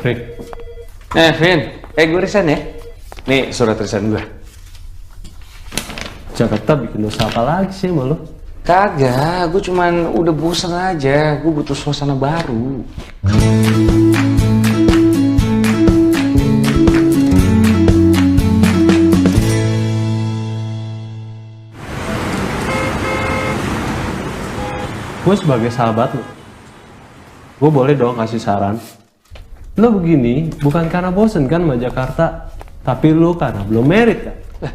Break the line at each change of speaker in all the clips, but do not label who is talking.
Rick. Vin. Gue resign ya. Nih surat resign gue.
Jakarta bikin dosa apa lagi sih sama lo?
Kagak, gue cuman udah bosan aja. Gue butuh suasana baru.
Gue sebagai sahabat lo, gue boleh dong kasih saran. Lo begini bukan karena bosen kan sama Jakarta, tapi lo karena belum merit kan?
Lah,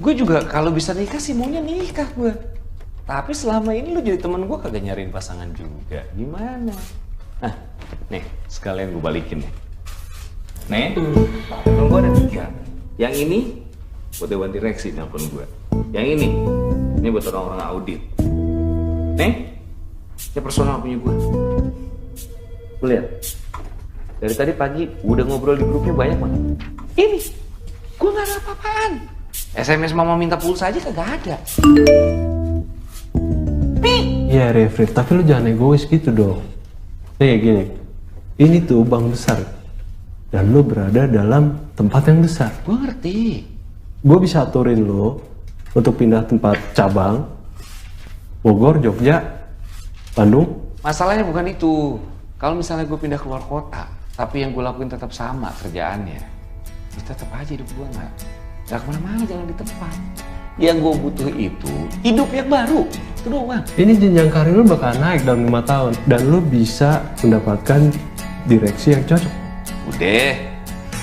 gue juga kalau bisa nikah sih maunya nikah gue. Tapi selama ini lo jadi temen gue kagak nyariin pasangan juga. Gimana? Nah, nih sekalian gue balikin nih. Nih, telepon gue ada 3. Yang ini buat dewan direksi telepon gue. Yang ini buat orang-orang audit. Nih, ini personal punya gue. Gue lihat. Dari tadi pagi udah ngobrol di grupnya banyak banget. Ini, gue gak ada apa-apaan. SMS mama minta pulsa aja kagak ada.
Iya Refri, tapi lu jangan egois gitu dong. Nih gini, ini tuh bank besar. Dan lu berada dalam tempat yang besar.
Gue ngerti.
Gue bisa aturin lu untuk pindah tempat cabang. Bogor, Jogja, Bandung.
Masalahnya bukan itu. Kalau misalnya gue pindah keluar kota, tapi yang gue lakuin tetap sama kerjaannya, ya tetap aja hidup gue nggak kemana-mana, jangan di tempat. Yang gue butuh itu hidup yang baru. Itu doang.
Ini jenjang karir lu bakal naik dalam 5 tahun. Dan lu bisa mendapatkan direksi yang cocok.
Udah,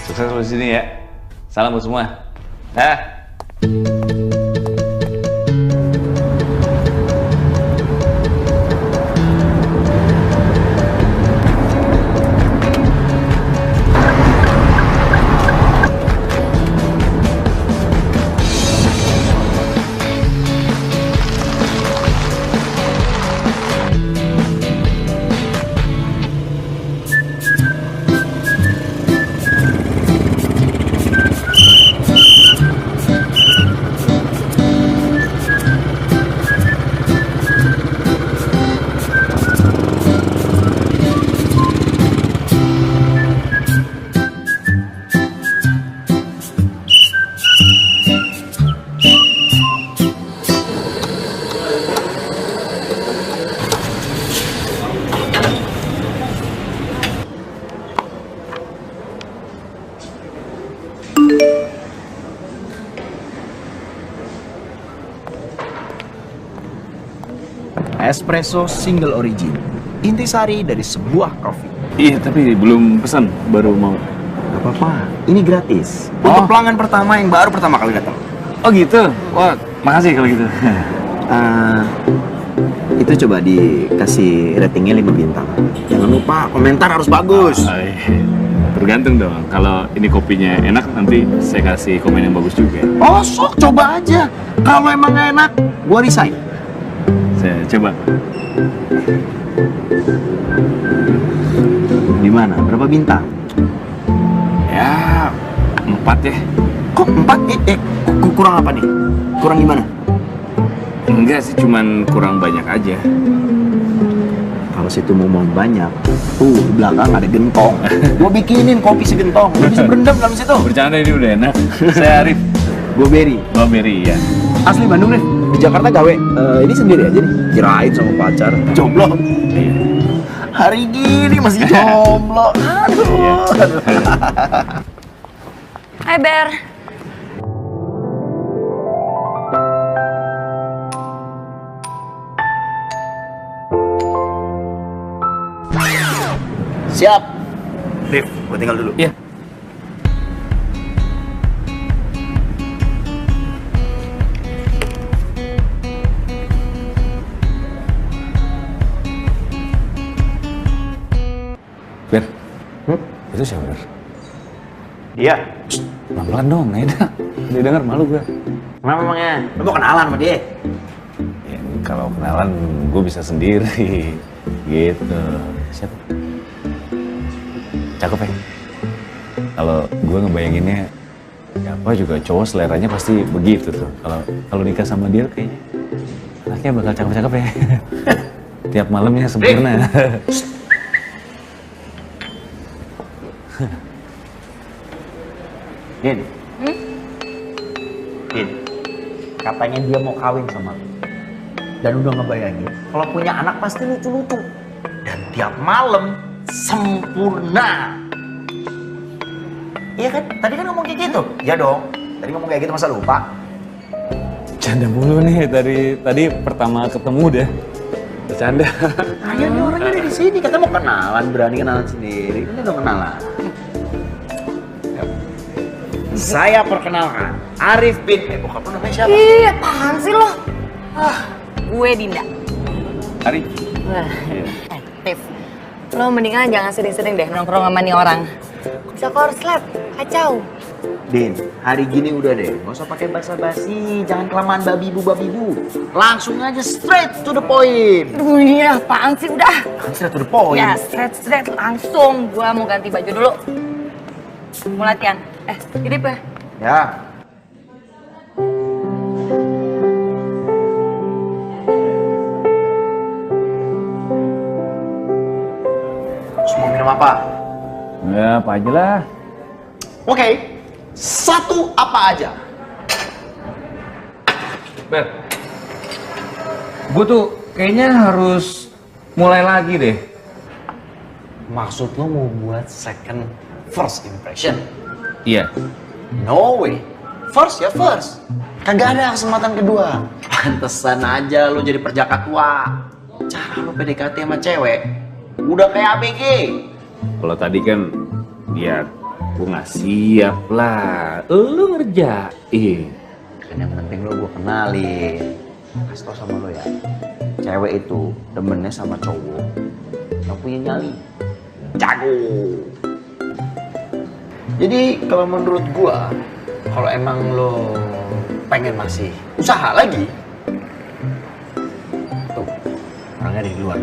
sukses lu di sini ya. Salam buat semua. Dah.
Espresso single origin, intisari dari sebuah kopi.
Iya, tapi belum pesan, baru mau.
Gak apa-apa, ini gratis. Untuk pelanggan pertama yang baru pertama kali datang.
Oh gitu? Wah, makasih kalau gitu.
Itu coba dikasih ratingnya 5 bintang. Jangan lupa komentar harus bagus.
Iya. Tergantung dong, kalau ini kopinya enak nanti saya kasih komen yang bagus juga.
Oh sok, coba aja. Kalau emang gak enak, gua resign.
Saya coba.
Gimana? Berapa bintang?
Ya, 4 ya.
Kok 4? Kurang apa nih? Kurang gimana?
Enggak sih, cuman kurang banyak aja.
Kalau situ mau banyak, tuh di belakang ada gentong. Gua bikinin kopi segentong. Lu bisa berendam dalam situ.
Bercanda, ini udah enak. Saya Arif.
Gua Berry.
Oh, Mary, ya.
Asli Bandung nih. Di Jakarta gawe. Ini sendiri aja nih. Kirain sama pacar. Jomblo.
Iya.
Hari gini masih jomblo. Aduh.
Hai Ber.
Siap. Rif, gua tinggal dulu.
Iya. Ber, itu siapa Ber?
Iya.
Pelan-pelan dong, Naida. Dia denger malu gue.
Memangnya, lu mau kenalan sama dia?
Ya, kalau kenalan gue bisa sendiri. Gitu. Siapa? Cakep ya? Kalau gue ngebayanginnya, siapa juga cowok seleranya pasti begitu tuh. Kalau nikah sama dia kayaknya anaknya bakal cakep-cakep ya. Tiap malamnya sempurna.
Din. Din. Katanya dia mau kawin sama lu. Dan udah ngebayangin kalau punya anak pasti lucu-lucu. Dan tiap malam sempurna. Iya kan? Tadi kan ngomong kayak gitu. Ya dong. Tadi ngomong kayak gitu masa lupa?
Bercanda mulu nih tadi pertama ketemu deh. Bercanda.
Ayo nih orangnya ada di sini. Kita mau kenalan, berani kenalan sendiri. Ini udah kenalan. Saya perkenalkan Arif bin. Bokap lu namanya siapa?
Ih, apaan sih lo? Gue Dinda.
Ari.
Wah, aktif. Lo mendingan jangan sering-sering deh nongkrong sama nih orang. Bisa korslet, kacau.
Din, hari gini udah deh, nggak usah pakai basa-basi, jangan kelamaan babi-bu. Langsung aja straight to the point.
Aduh, ini apaan sih udah?
Straight to the point.
Ya, straight langsung. Gua mau ganti baju dulu. Mau latihan. Gini ya?
Ya. Mau minum apa?
Ya, apa aja lah.
Oke, satu apa aja?
Ber, gue tuh kayaknya harus mulai lagi deh.
Maksud lo mau buat first impression?
Iya.
No way. First ya first. Kagak ada kesempatan kedua. Pantesan aja lo jadi perjaka tua. Cara lo PDKT sama cewek udah kayak ABG.
Kalau tadi kan ya gue nggak siap lah. Lu ngerjain.
Kan yang penting lo gue kenalin. Kasih tau sama lo ya. Cewek itu demennya sama cowok yang punya nyali. Jago. Jadi kalau menurut gua, kalau emang lo pengen masih usaha lagi, tuh orangnya di luar,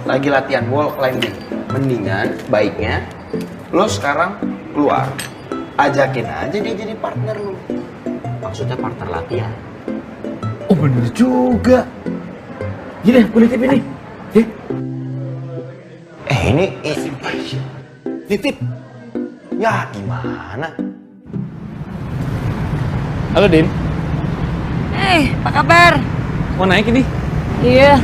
lagi latihan wall climbing. Mendingan baiknya lo sekarang keluar, ajakin aja dia jadi partner lo. Maksudnya partner latihan.
Oh bener juga. Gini, gue nitip ini.
Ini nitip. Ya gimana?
Halo Din,
Apa kabar?
mau naik ini?
Iya.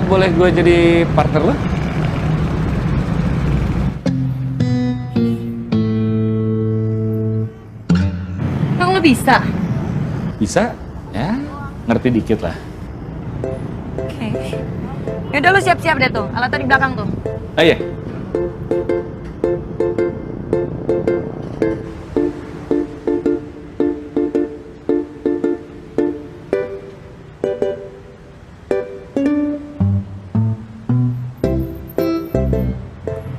Boleh gue jadi partner lo?
Emang lo bisa?
Bisa? Ya, ngerti dikit lah.
Oke. Yaudah lo siap-siap deh tuh, alatnya di belakang tuh.
Ah iya.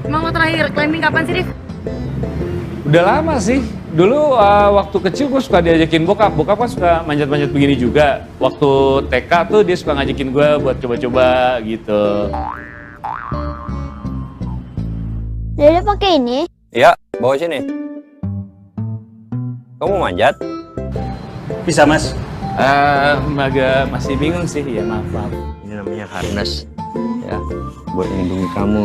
Emang lo terakhir climbing kapan sih, Rif?
Udah lama sih. Dulu waktu kecil gue suka diajakin bokap. Bokap kan suka manjat-manjat begini juga. Waktu TK tuh dia suka ngajakin gue buat coba-coba gitu.
Dede pakai ini?
Iya, bawa sini. Kamu manjat?
Bisa mas?
Agak masih bingung sih. Ya maaf.
Ini namanya harness. Ya, buat melindungi kamu.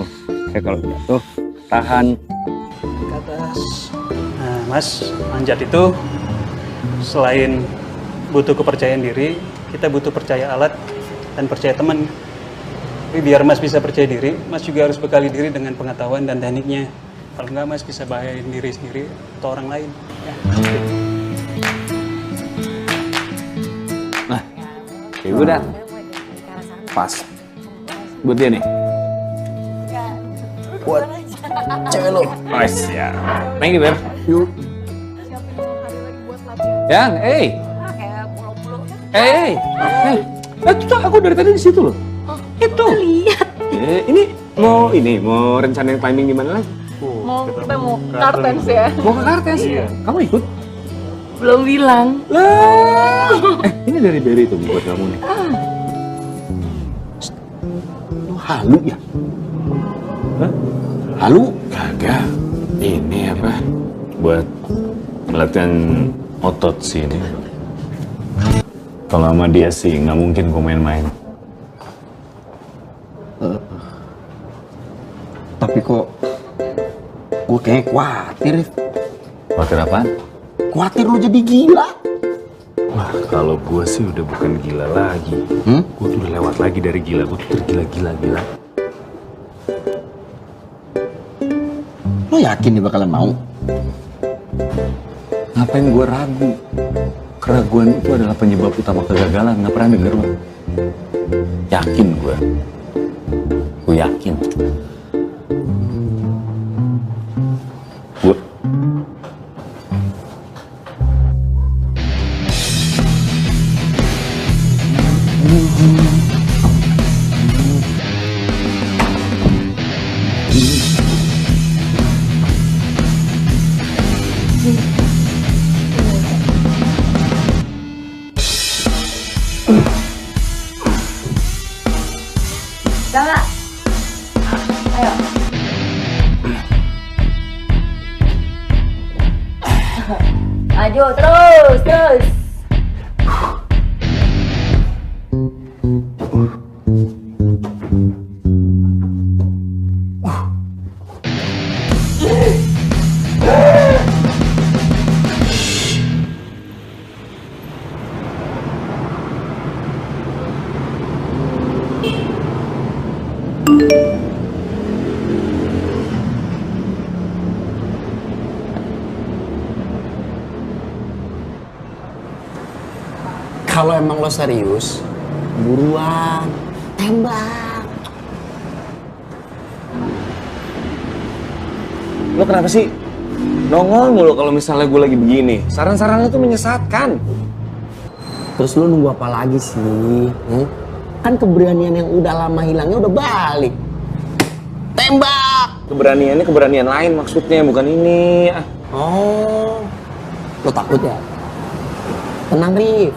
Kayak kalau jatuh, tahan.
Ke atas. Nah mas, manjat itu selain butuh kepercayaan diri, kita butuh percaya alat dan percaya teman. Tapi biar mas bisa percaya diri, mas juga harus bekali diri dengan pengetahuan dan tekniknya. Kalau enggak mas bisa bahayain diri sendiri atau orang lain. Ya.
Nah, ya udah. Pas. Buat dia nih.
Buat cewek lo.
Oh siap. Thank you, Ber. Yuk. Yang, itu aku dari tadi di situ loh. Itu. Lihat. Ini mau rencanain climbing di mana lagi?
Kita mau kartens ya?
Mau ke Kartens? Iya. Kamu ikut?
Belum bilang.
Lah. Ini dari Berry tuh buat kamu nih. Lu halu ya? Hah? Halu? Kagak. Ini apa? Buat latihan otot sih ini. Kalau sama dia sih nggak mungkin gue main-main.
Tapi kok gue kayaknya khawatir, Rif.
Khawatir apaan?
Khawatir lu jadi gila.
Wah, kalau gue sih udah bukan gila lagi. Gue tuh udah lewat lagi dari gila. Gue tuh tergila-gila.
Lo yakin dia bakalan mau?
Ngapain gue ragu? Keraguan itu adalah penyebab utama kegagalan. Nggak pernah denger lo? Yakin gue. Gue yakin. Gue.
Sama. Ayo. Maju terus.
Kalau emang lo serius, buruan, tembak.
Lo kenapa sih nongol mulu kalau misalnya gue lagi begini? Saran-sarannya tuh menyesatkan.
Terus lo nunggu apa lagi sih? Kan keberanian yang udah lama hilangnya udah balik. Tembak!
Keberaniannya keberanian lain maksudnya, bukan ini.
Oh, lo takut ya? Tenang, Rif.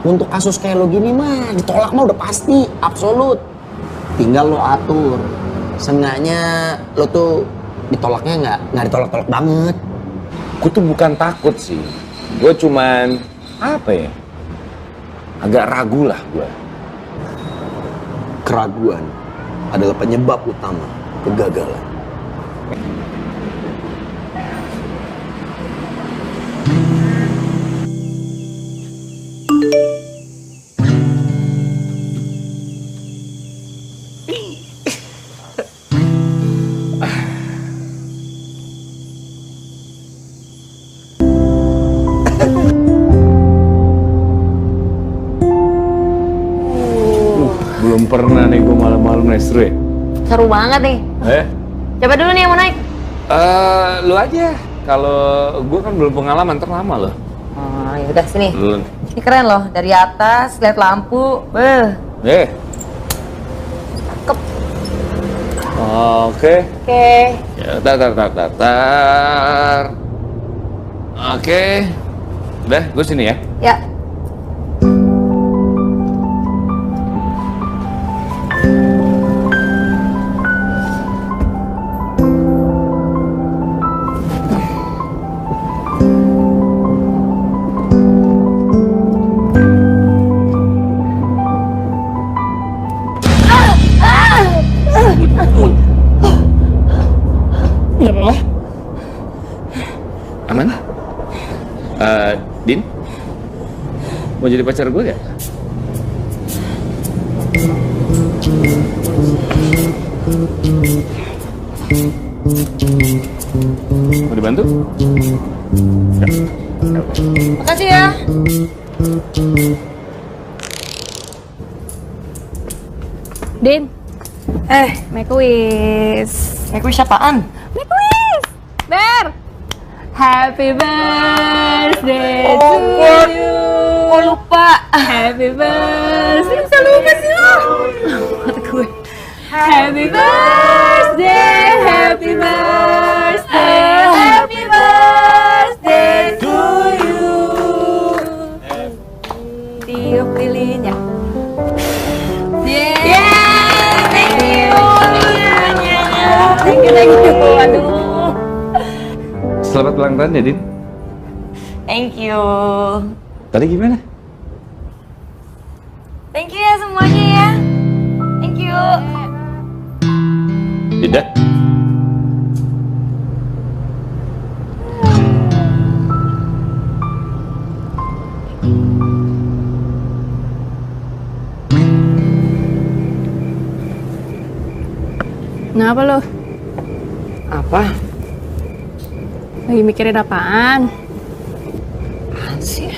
Untuk kasus kayak lo gini mah, ditolak mah udah pasti, absolut. Tinggal lo atur. Seenggaknya lo tuh ditolaknya nggak ditolak-tolak banget.
Gue tuh bukan takut sih. Gue cuman, apa ya, agak ragu lah gue.
Keraguan adalah penyebab utama kegagalan.
Belum pernah nih gue malam-malam maestro ya.
Seru banget nih. Coba dulu nih yang mau naik.
Lu aja. Kalau gue kan belum pengalaman, terlama loh.
Oh, ya udah sini.
Lu.
Ini keren loh, dari atas lihat lampu.
Cakep. Oke.
Oke.
Ya, tar. Oke. Udah, gue sini ya.
Ya.
Aman? Din? Mau jadi pacar gue gak? Mau dibantu?
Makasih ya.
Din, make a wish.
Make wish apaan?
Make a wish. Ber. Happy birthday to you.
Kok lupa?
Happy birthday. Bisa lupa sih lo. Buat gue. Happy birthday, happy birthday, happy birthday to you. Tiup lilinnya. Thank you. Aduh.
Selamat ulang tahun ya, Din.
Thank you.
Tadi gimana?
Thank you ya semuanya ya. Thank you.
Tidak.
Kenapa lo?
Apa?
Lagi mikirin apaan?
Apaan sih?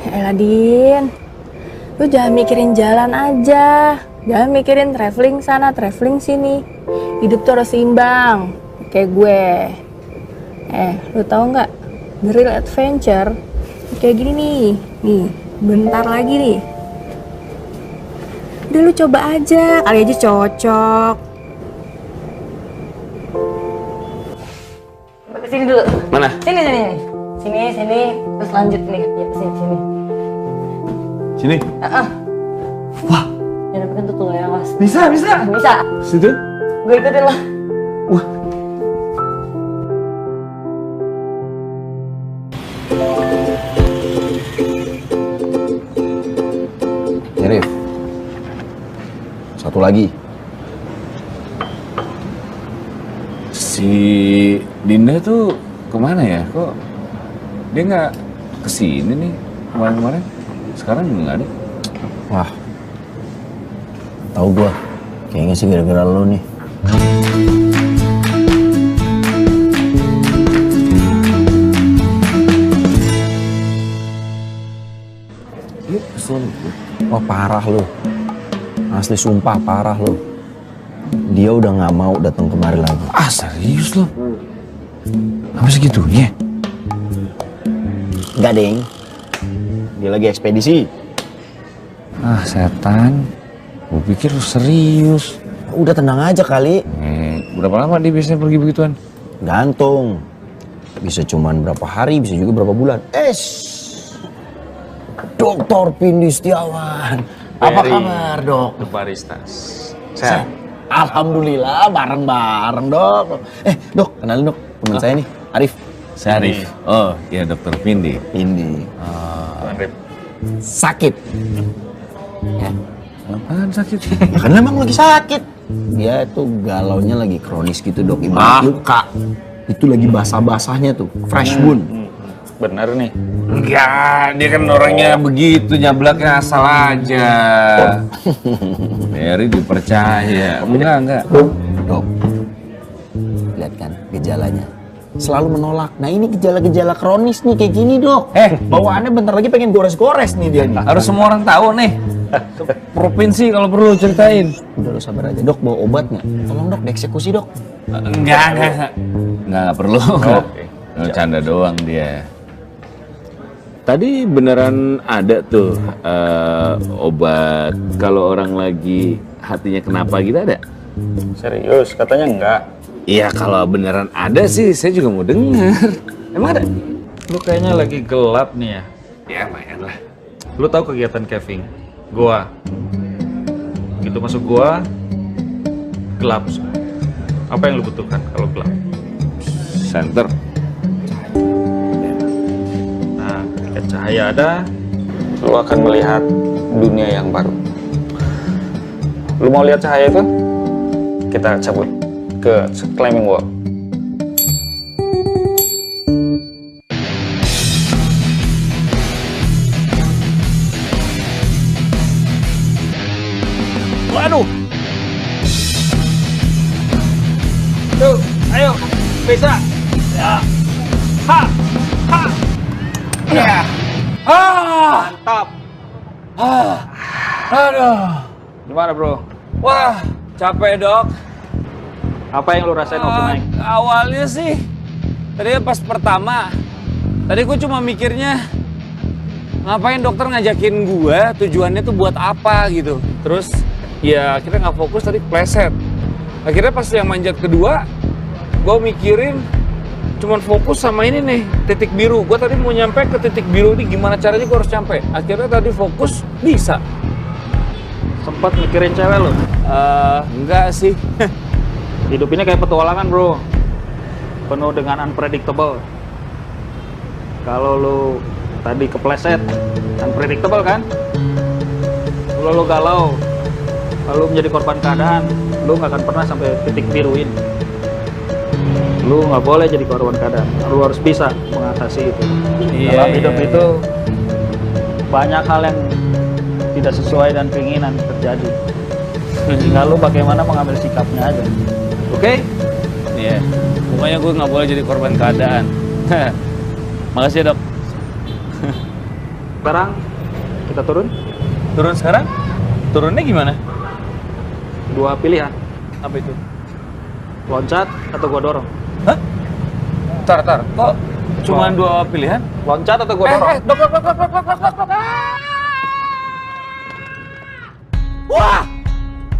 Ya elah, Din. Lu jangan mikirin jalan aja. Jangan mikirin traveling sana, traveling sini. Hidup tuh harus seimbang. Kayak gue. Lu tahu nggak? The real adventure kayak gini nih. Nih, bentar lagi nih. Udah lu coba aja, kali aja cocok.
Kesini dulu.
Mana?
Sini. Sini. Terus lanjut nih. Ya, sini.
Sini.
Wah. Jangan pegang tuh ya, Mas.
Bisa.
Bisa.
Situ.
Gue ikutin lah.
Wah.
Rif, satu lagi.
Si Dinda tuh kemana ya? Kok dia nggak kesini nih kemarin-kemarin? Sekarang nggak ada.
Wah, tahu gua. Kayaknya sih gara-gara lo nih.
Yuk, kesel.
Wah, parah lo. Asli sumpah parah lo. Dia udah nggak mau datang kemari lagi.
Ah, serius lo? Apa segitunya?
Enggak, Deng. Dia lagi ekspedisi.
Ah, setan. Gue pikir lu serius.
Udah tenang aja kali.
Berapa lama dia biasanya pergi begituan?
Gantung. Bisa cuman berapa hari, bisa juga berapa bulan. Dokter Pindi Setiawan. Apa kabar, Dok?
Baristas.
Sehat. Alhamdulillah, bareng-bareng, Dok. Dok, kenalin, Dok. Teman saya nih, Arif.
Saya Arif. Oh, iya Dokter Pindi.
Pindi. Sakit. Ya.
Apaan sakit?
Ya kan emang lagi sakit. Dia tuh galaunya lagi kronis gitu, Dok. Ibarat luka. Itu lagi basah-basahnya tuh, fresh wound.
Bener nih.
Enggak, dia kan orangnya begitu, nyablaknya asal aja. Mary dipercaya. Enggak.
Dok, lihat kan gejalanya. Selalu menolak. Nah ini gejala-gejala kronis nih kayak gini, Dok. Bawaannya bentar lagi pengen gores-gores nih dia nih.
Harus semua orang tahu nih. Provinsi kalau perlu ceritain.
Udah lo sabar aja, Dok. Bawa obat nggak? Tolong, Dok, dieksekusi, Dok.
Enggak perlu.
Oke.
Canda doang dia.
Tadi beneran ada tuh obat kalau orang lagi hatinya kenapa gitu ada?
Serius, katanya enggak.
Iya kalau beneran ada sih saya juga mau denger. Emang ada?
Lu kayaknya lagi gelap nih ya.
Ya lumayan lah.
Lu tahu kegiatan Kevin? Gua. Begitu masuk gua, gelap. Apa yang lu butuhkan kalau gelap?
Center.
Nah, ketika cahaya ada, lu akan melihat dunia yang baru. Lu mau lihat cahaya itu? Kita cabut ke climbing wall. Waduh! Tuh, ayo, bisa. Ya. Ha, ha. Ya. Mantap. Aduh. Gimana, Bro? Wah, capek, Dok. Apa yang lu rasain waktu naik? Awalnya sih, tadi pas pertama, tadi gue cuma mikirnya ngapain dokter ngajakin gue, tujuannya tuh buat apa gitu. Terus ya akhirnya nggak fokus, tadi pleset. Akhirnya pas yang manjat kedua, gue mikirin cuman fokus sama ini nih, titik biru. Gue tadi mau nyampe ke titik biru ini, gimana caranya gue harus nyampe. Akhirnya tadi fokus, bisa. Sempat mikirin cewek lo? Enggak sih. Hidup ini kayak petualangan, Bro. Penuh dengan unpredictable. Kalau lo tadi kepleset, unpredictable kan? Kalau lo galau, lalu menjadi korban keadaan, lo nggak akan pernah sampai titik biru ini. Lo nggak boleh jadi korban keadaan. Lo harus bisa mengatasi itu. Dalam hidup itu banyak hal yang tidak sesuai dan keinginan terjadi.
Tinggal lu bagaimana mengambil sikapnya aja.
Oke? Iya. Pokoknya gue nggak boleh jadi korban keadaan. Makasih ya, Dok.
Sekarang kita turun.
Turun sekarang? Turunnya gimana?
2 pilihan.
Apa itu?
Loncat atau gua dorong.
Hah? Tar. Kok cuma 2 pilihan?
Loncat atau gua dorong.
Dok.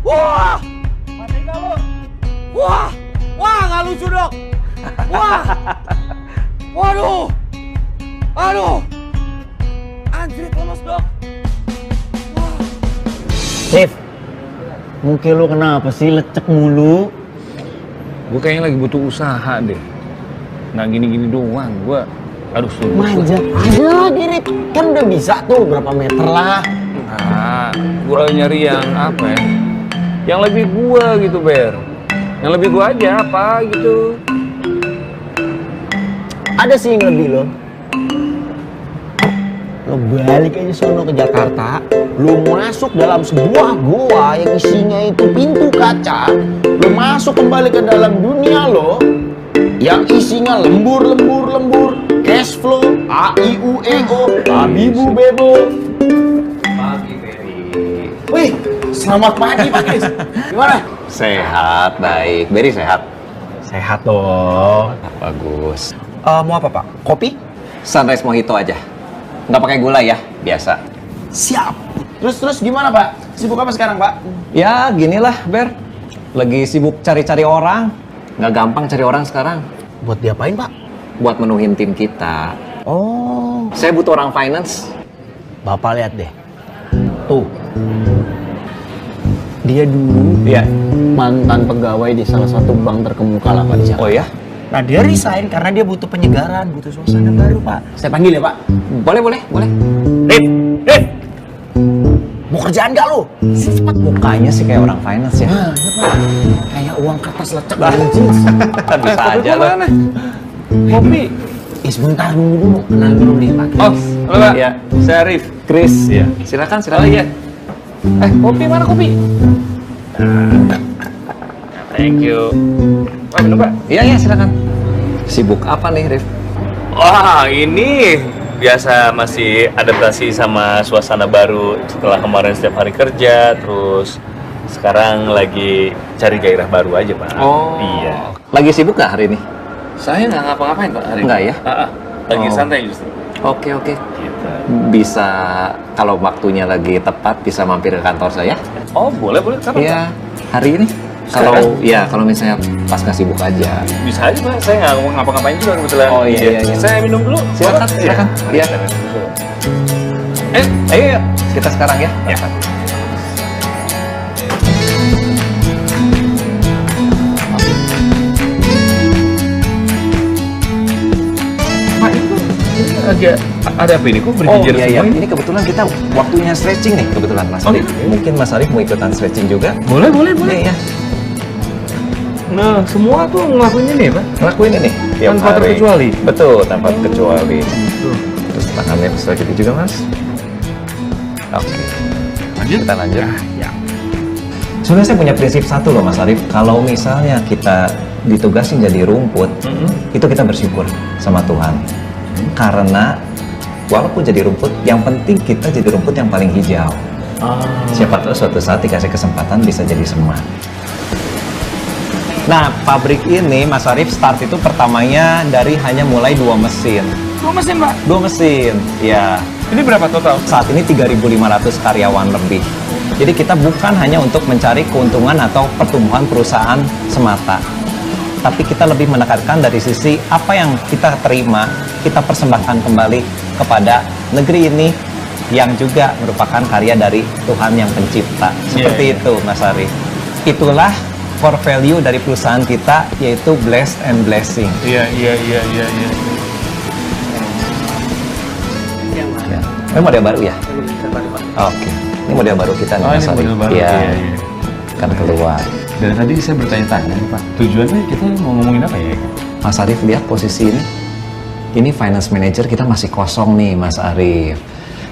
Wah! Mati nggak lu? Wah, nggak lucu, Dok. Wah! Aduh! Anjrit, lemes, Dok.
Steve, muka lu kenapa sih lecek mulu?
Gue kayaknya lagi butuh usaha deh. Nggak gini-gini doang. Aduh, suruh.
Manjat aja lagi, Rip. Kan udah bisa tuh, berapa meter lah.
Nah, gue nyari yang apa ya? Yang lebih gua gitu, Ber. Yang lebih gua aja apa gitu.
Ada sih yang lebih lo. Lo balik aja sono ke Jakarta, lo masuk dalam sebuah goa yang isinya itu pintu kaca, lo masuk kembali ke dalam dunia lo, yang isinya lembur, cash flow, a i u e o, babibu bebo.
Pagi, Beri.
Wih, selamat pagi Pak Kris. Gimana?
Sehat, baik. Beri sehat.
Sehat dong.
Bagus.
Mau apa Pak? Kopi?
Sunrise mojito aja. Nggak pakai gula ya, biasa.
Siap. Terus gimana Pak? Sibuk apa sekarang Pak?
Ya, ginilah, Ber. Lagi sibuk cari-cari orang. Nggak gampang cari orang sekarang.
Buat diapain Pak?
Buat menuhin tim kita.
Oh,
Saya butuh orang finance.
Bapak lihat deh. Tuh. Dia dulu
Iya.
mantan pegawai di salah satu bank terkemuka lah Pak di Jakarta.
Oh ya?
Nah dia resign karena dia butuh penyegaran, butuh suasana baru Pak. Saya panggil ya Pak.
Boleh.
Rip! Mau kerjaan gak lu? Cepat.
Mukanya sih kayak orang finance ya.
Nah, ya Pak. Kayak uang kertas lecek dalam jeans.
Bisa aja loh.
Kopi.
Sebentar dulu. Kenal dulu nih Pak Kris.
Oh, halo, Pak.
Ya.
Saya Arif.
Chris.
Iya.
Silakan.
Oh iya. Kopi mana kopi? Thank you. Pak, minum, Pak.
Iya, silakan. Sibuk apa nih, Rif?
Wah, ini biasa masih adaptasi sama suasana baru setelah kemarin setiap hari kerja, terus sekarang lagi cari gairah baru aja, Pak.
Oh.
Iya.
Lagi sibuk nggak hari ini?
Saya nggak ngapa-ngapain, Pak, hari ini.
Nggak ya?
Lagi
Oh.
santai justru.
Oke.
Gitu.
Bisa, kalau waktunya lagi tepat, bisa mampir ke kantor saya?
Oh, boleh. Kapan,
Iya, hari ini. Kalau misalnya pas nggak sibuk aja.
Pak? Bisa aja, Pak. Saya nggak ngapa-ngapain juga kebetulan.
Oh, iya.
Saya minum dulu.
Silakan. Iya. Ayo. Kita sekarang ya.
Ya. Pak, ini agak ada apa ini? Kok berjejer semua ini?
Ini kebetulan kita waktunya stretching nih, kebetulan Mas Arif. Mungkin Mas Arif mau ikutan stretching juga?
Boleh.
Iya.
Nah, semua tuh ngelakuin ini, Pak.
Ngelakuin ini tiap
Tanpa
hari.
terkecuali?
Betul, tanpa terkecuali. Terus tangannya bisa gitu juga, Mas. Oke.
Lanjut?
Kita lanjut. Ya. Sebenarnya saya punya prinsip satu loh, Mas Arif. Kalau misalnya kita ditugasin jadi rumput, itu kita bersyukur sama Tuhan. Karena walaupun jadi rumput, yang penting kita jadi rumput yang paling hijau. Siapa tahu suatu saat dikasih kesempatan bisa jadi semak. Nah, pabrik ini, Mas Arif, start itu pertamanya dari hanya mulai 2 mesin.
2 mesin, Pak?
2 mesin, ya.
Ini berapa total?
Saat ini 3.500 karyawan lebih. Jadi kita bukan hanya untuk mencari keuntungan atau pertumbuhan perusahaan semata. Tapi kita lebih menekankan dari sisi apa yang kita terima, kita persembahkan kembali kepada negeri ini yang juga merupakan karya dari Tuhan yang pencipta. Seperti itu, Mas Arif. Itulah core value dari perusahaan kita, yaitu blessed and blessing.
Iya.
Ini model baru ya? Oke. Ini model baru kita nih,
Oh,
Mas
ini
Arif.
model baru.
Iya.
Iya.
Kan keluar.
Dari tadi saya bertanya-tanya nih, Pak. Tujuannya kita mau ngomongin apa ya?
Mas Arif, lihat posisi ini. Ini finance manager kita masih kosong nih, Mas Arif.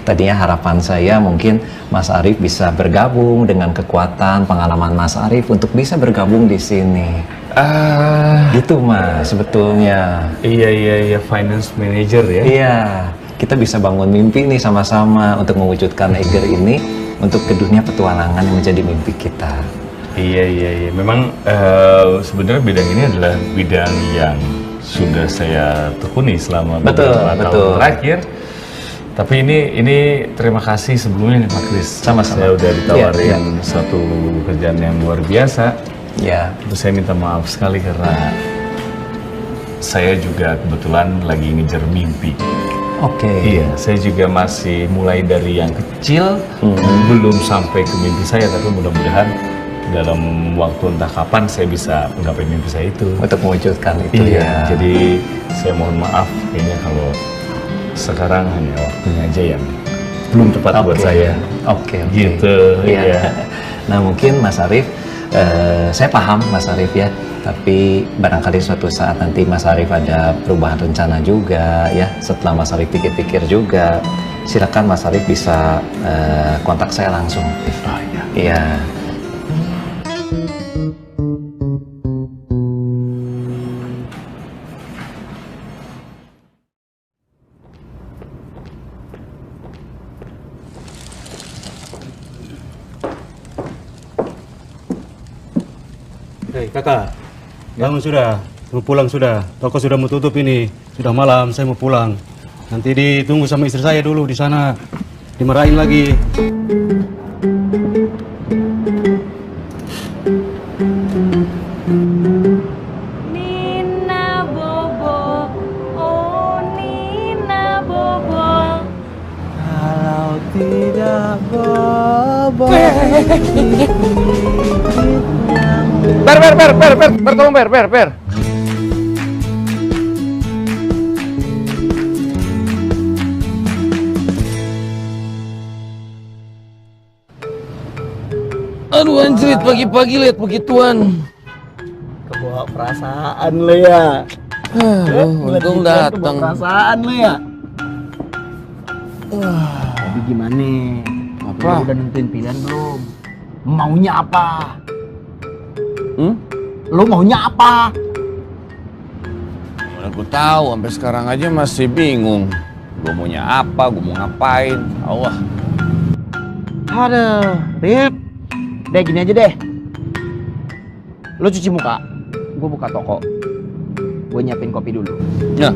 Tadinya harapan saya mungkin Mas Arif bisa bergabung dengan kekuatan pengalaman Mas Arif untuk bisa bergabung di sini. Gitu Mas, sebetulnya.
Iya, finance manager ya.
Iya, kita bisa bangun mimpi nih sama-sama untuk mewujudkan Eiger ini untuk ke dunia petualangan yang menjadi mimpi kita.
Iya. Memang sebenarnya bidang ini adalah bidang yang sudah saya tekuni selama beberapa tahun terakhir. Tapi ini terima kasih sebelumnya nih Pak Kris.
Sama-sama.
Saya udah ditawarin satu kerjaan yang luar biasa.
Ya.
Terus saya minta maaf sekali karena saya juga kebetulan lagi ngejar mimpi.
Oke.
Iya, saya juga masih mulai dari yang kecil, belum sampai ke mimpi saya, tapi mudah-mudahan dalam waktu entah kapan saya bisa menggapai mimpi saya itu.
Untuk mewujudkan itu ya.
Jadi saya mohon maaf kayaknya kalau sekarang hanya waktunya aja yang belum tepat buat saya.
Oke.
Gitu. Iya.
Nah mungkin Mas Arif, saya paham Mas Arif ya. Tapi barangkali suatu saat nanti Mas Arif ada perubahan rencana juga ya. Setelah Mas Arif pikir-pikir juga, silakan Mas Arif bisa kontak saya langsung. Iya.
Hei kakak, bangun sudah, mau pulang sudah. Toko sudah mau tutup ini, sudah malam, saya mau pulang. Nanti ditunggu sama istri saya dulu di sana, dimarahin lagi.
Nina Bobo, oh Nina Bobo.
Kalau tidak bobo.
Per.
Aduh anjrit, pagi-pagi lihat begituan.
Kebawa perasaan lo ya.
Untung datang.
Perasaan lo ya. Jadi gimana?
Apa?
Lo udah nentuin pilihan belum? Maunya apa? Lo maunya apa?
Mana gue tahu, sampai sekarang aja masih bingung. Gue maunya apa, gue mau ngapain. Allah.
Aduh, Rip. Deh gini aja deh. Lo cuci muka, gue buka toko. Gue nyiapin kopi dulu.
Ya.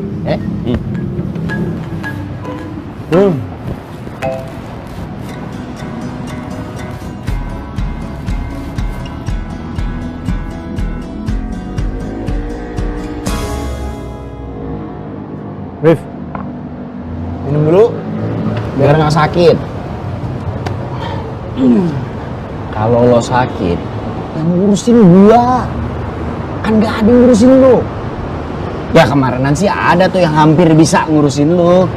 Rif, minum dulu biar nggak sakit. Kalau lo sakit, yang ngurusin gua. Kan gak ada yang ngurusin lo. Ya kemarinan sih ada tuh yang hampir bisa ngurusin lo.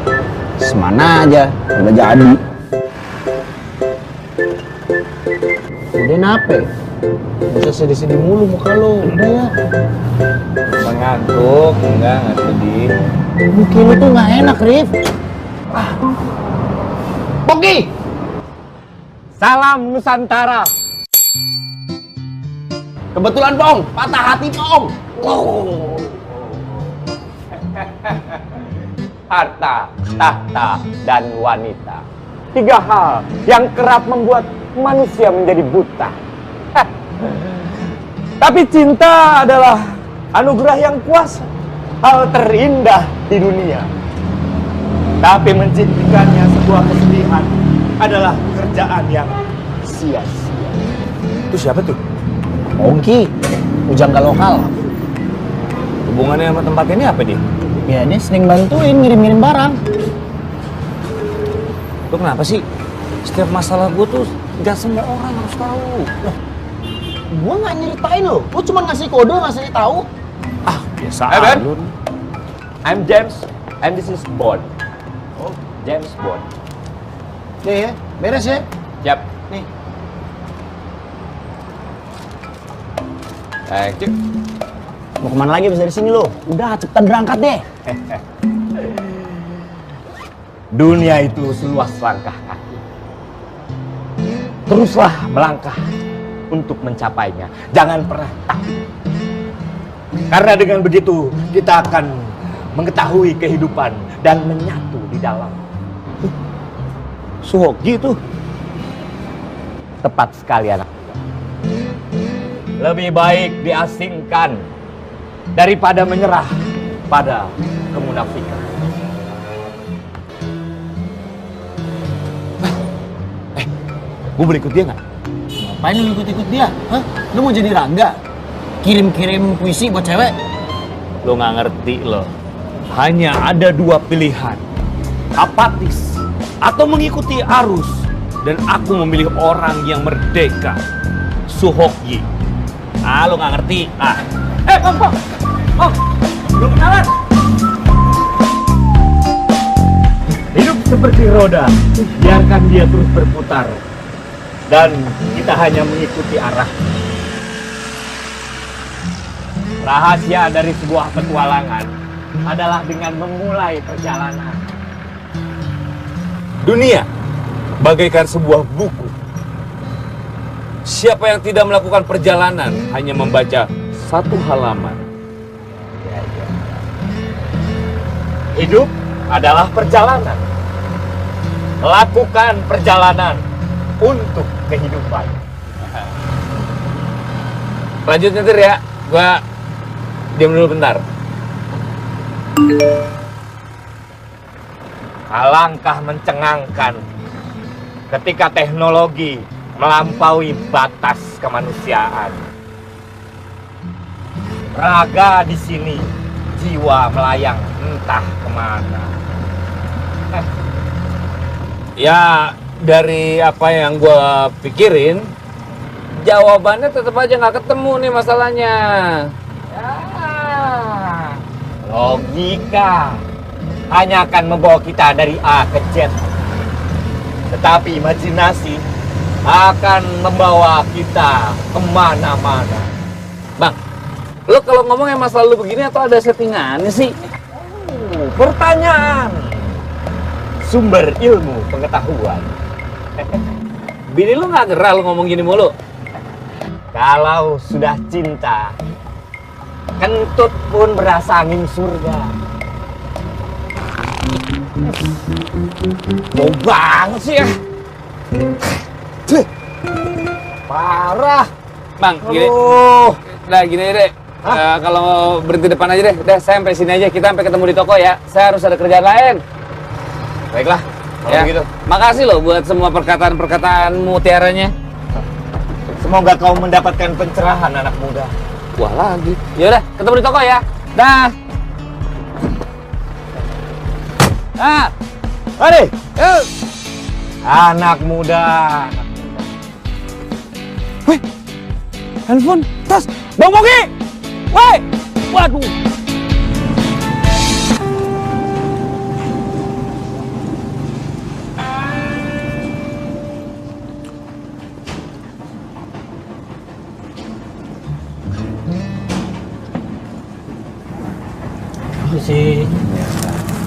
Semana aja, udah jadi. Udah nape? Gak usah sedih-sedih mulu muka lo, udah ya.
Ngantuk, enggak sedih.
Mungkin lu tuh gak enak, Rif. Pogi! Salam Nusantara. Kebetulan, Pong. Patah hati, Pong.
Harta, tahta, dan wanita. 3 hal yang kerap membuat manusia menjadi buta. Tapi cinta adalah anugerah yang kuasa, hal terindah di dunia. Tapi menciptakannya sebuah kesedihan adalah pekerjaan yang sia-sia.
Itu siapa tuh? Ongki, pujangga lokal.
Hubungannya sama tempat ini apa, Di?
Ya, dia sering bantuin ngirim-ngirim barang.
Lu kenapa sih? Setiap masalah gue tuh gak semua orang harus tahu.
Loh, gua nggak nyeritain lo. Lu cuma ngasih kode, ngasih tahu.
Ah, biasa
Hey, Ben.
lu.
I'm James, and this is Bond. Oh, James Bond.
Nih ya, beres ya.
Yap.
Nih.
Thank you.
Mau kemana lagi abis dari sini lo? Udah, cepetan berangkat deh.
Dunia itu seluas langkah kaki. Teruslah melangkah untuk mencapainya. Jangan pernah takut. Karena dengan begitu kita akan mengetahui kehidupan dan menyatu di dalam.
Suhoki tuh.
Tepat sekali anak muda. Lebih baik diasingkan daripada menyerah pada kemunafikan.
Gue boleh ikut dia nggak? Ngapain lu ikut-ikut dia? Hah? Lu mau jadi rangga? Kirim-kirim puisi buat cewek?
Lo nggak ngerti lo. Hanya ada dua pilihan. Apatis atau mengikuti arus. Dan aku memilih orang yang merdeka. Suhokyi. Ah, lo nggak ngerti. Ah. Kong. Belum kenalan.
Hidup seperti roda. Biarkan dia terus berputar. Dan kita hanya mengikuti arah. Rahasia dari sebuah petualangan adalah dengan memulai perjalanan.
Dunia bagaikan sebuah buku. Siapa yang tidak melakukan perjalanan hanya membaca satu halaman.
Hidup adalah perjalanan. Lakukan perjalanan untuk kehidupan.
Lanjut nyetir ya. Gua diam dulu bentar.
Alangkah mencengangkan ketika teknologi melampaui batas kemanusiaan. Raga di sini, jiwa melayang entah kemana.
Ya, dari apa yang gua pikirin, jawabannya tetap aja nggak ketemu nih masalahnya.
Logika hanya akan membawa kita dari A ke Z. Tetapi imajinasi akan membawa kita kemana-mana.
Bang, lo kalau ngomong emang selalu begini atau ada settingannya sih?
Pertanyaan sumber ilmu pengetahuan.
Bini lu nggak gerah lo ngomong gini mulu?
Kalau sudah cinta, kentut pun berasa angin surga.
Mau banget sih ya.
Parah.
Bang, gini. Nah, gini deh. Kalau berhenti depan aja deh. Udah, saya sampai sini aja. Kita sampai ketemu di toko ya. Saya harus ada kerjaan lain.
Baiklah, kalau
Ya.
begitu.
Makasih loh buat semua perkataan-perkataan mutiaranya.
Semoga kau mendapatkan pencerahan anak muda.
Wah, lagi. Ya udah, ketemu di toko ya. Dah. Ah.
Mari.
Yuk.
Anak muda.
Wih. Handphone, tas, Bang Bogi. Woi. Waduh.
Misi.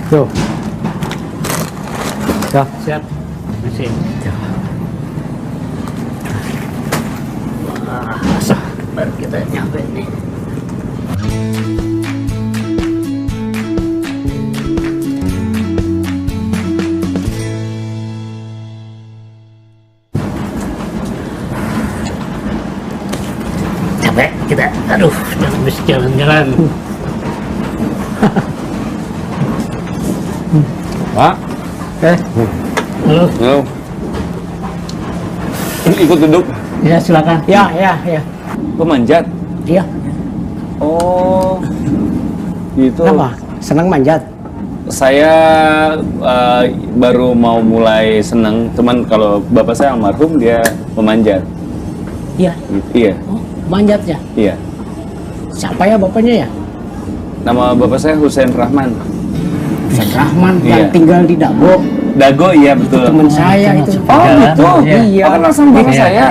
Tuh. Siap. Siap. Misi.
Baru kita nyampe nih. Capek kita, aduh, habis jalan-jalan.
Pak.
Halo.
Halo. Ikut duduk.
Ya, silakan. Ya.
Pemanjat.
Iya.
Oh. Gitu.
Kenapa? Senang manjat?
Saya baru mau mulai senang, cuman kalau bapak saya almarhum dia pemanjat.
Iya.
Iya.
Oh, manjat ya?
Iya.
Siapa ya bapaknya ya?
Nama bapak saya Husein Rahman.
Husein Rahman
Iya.
yang tinggal di Dago.
Dago, iya betul.
Teman saya itu.
Oh gitu.
Iya.
Oh, kenal sama bapak saya.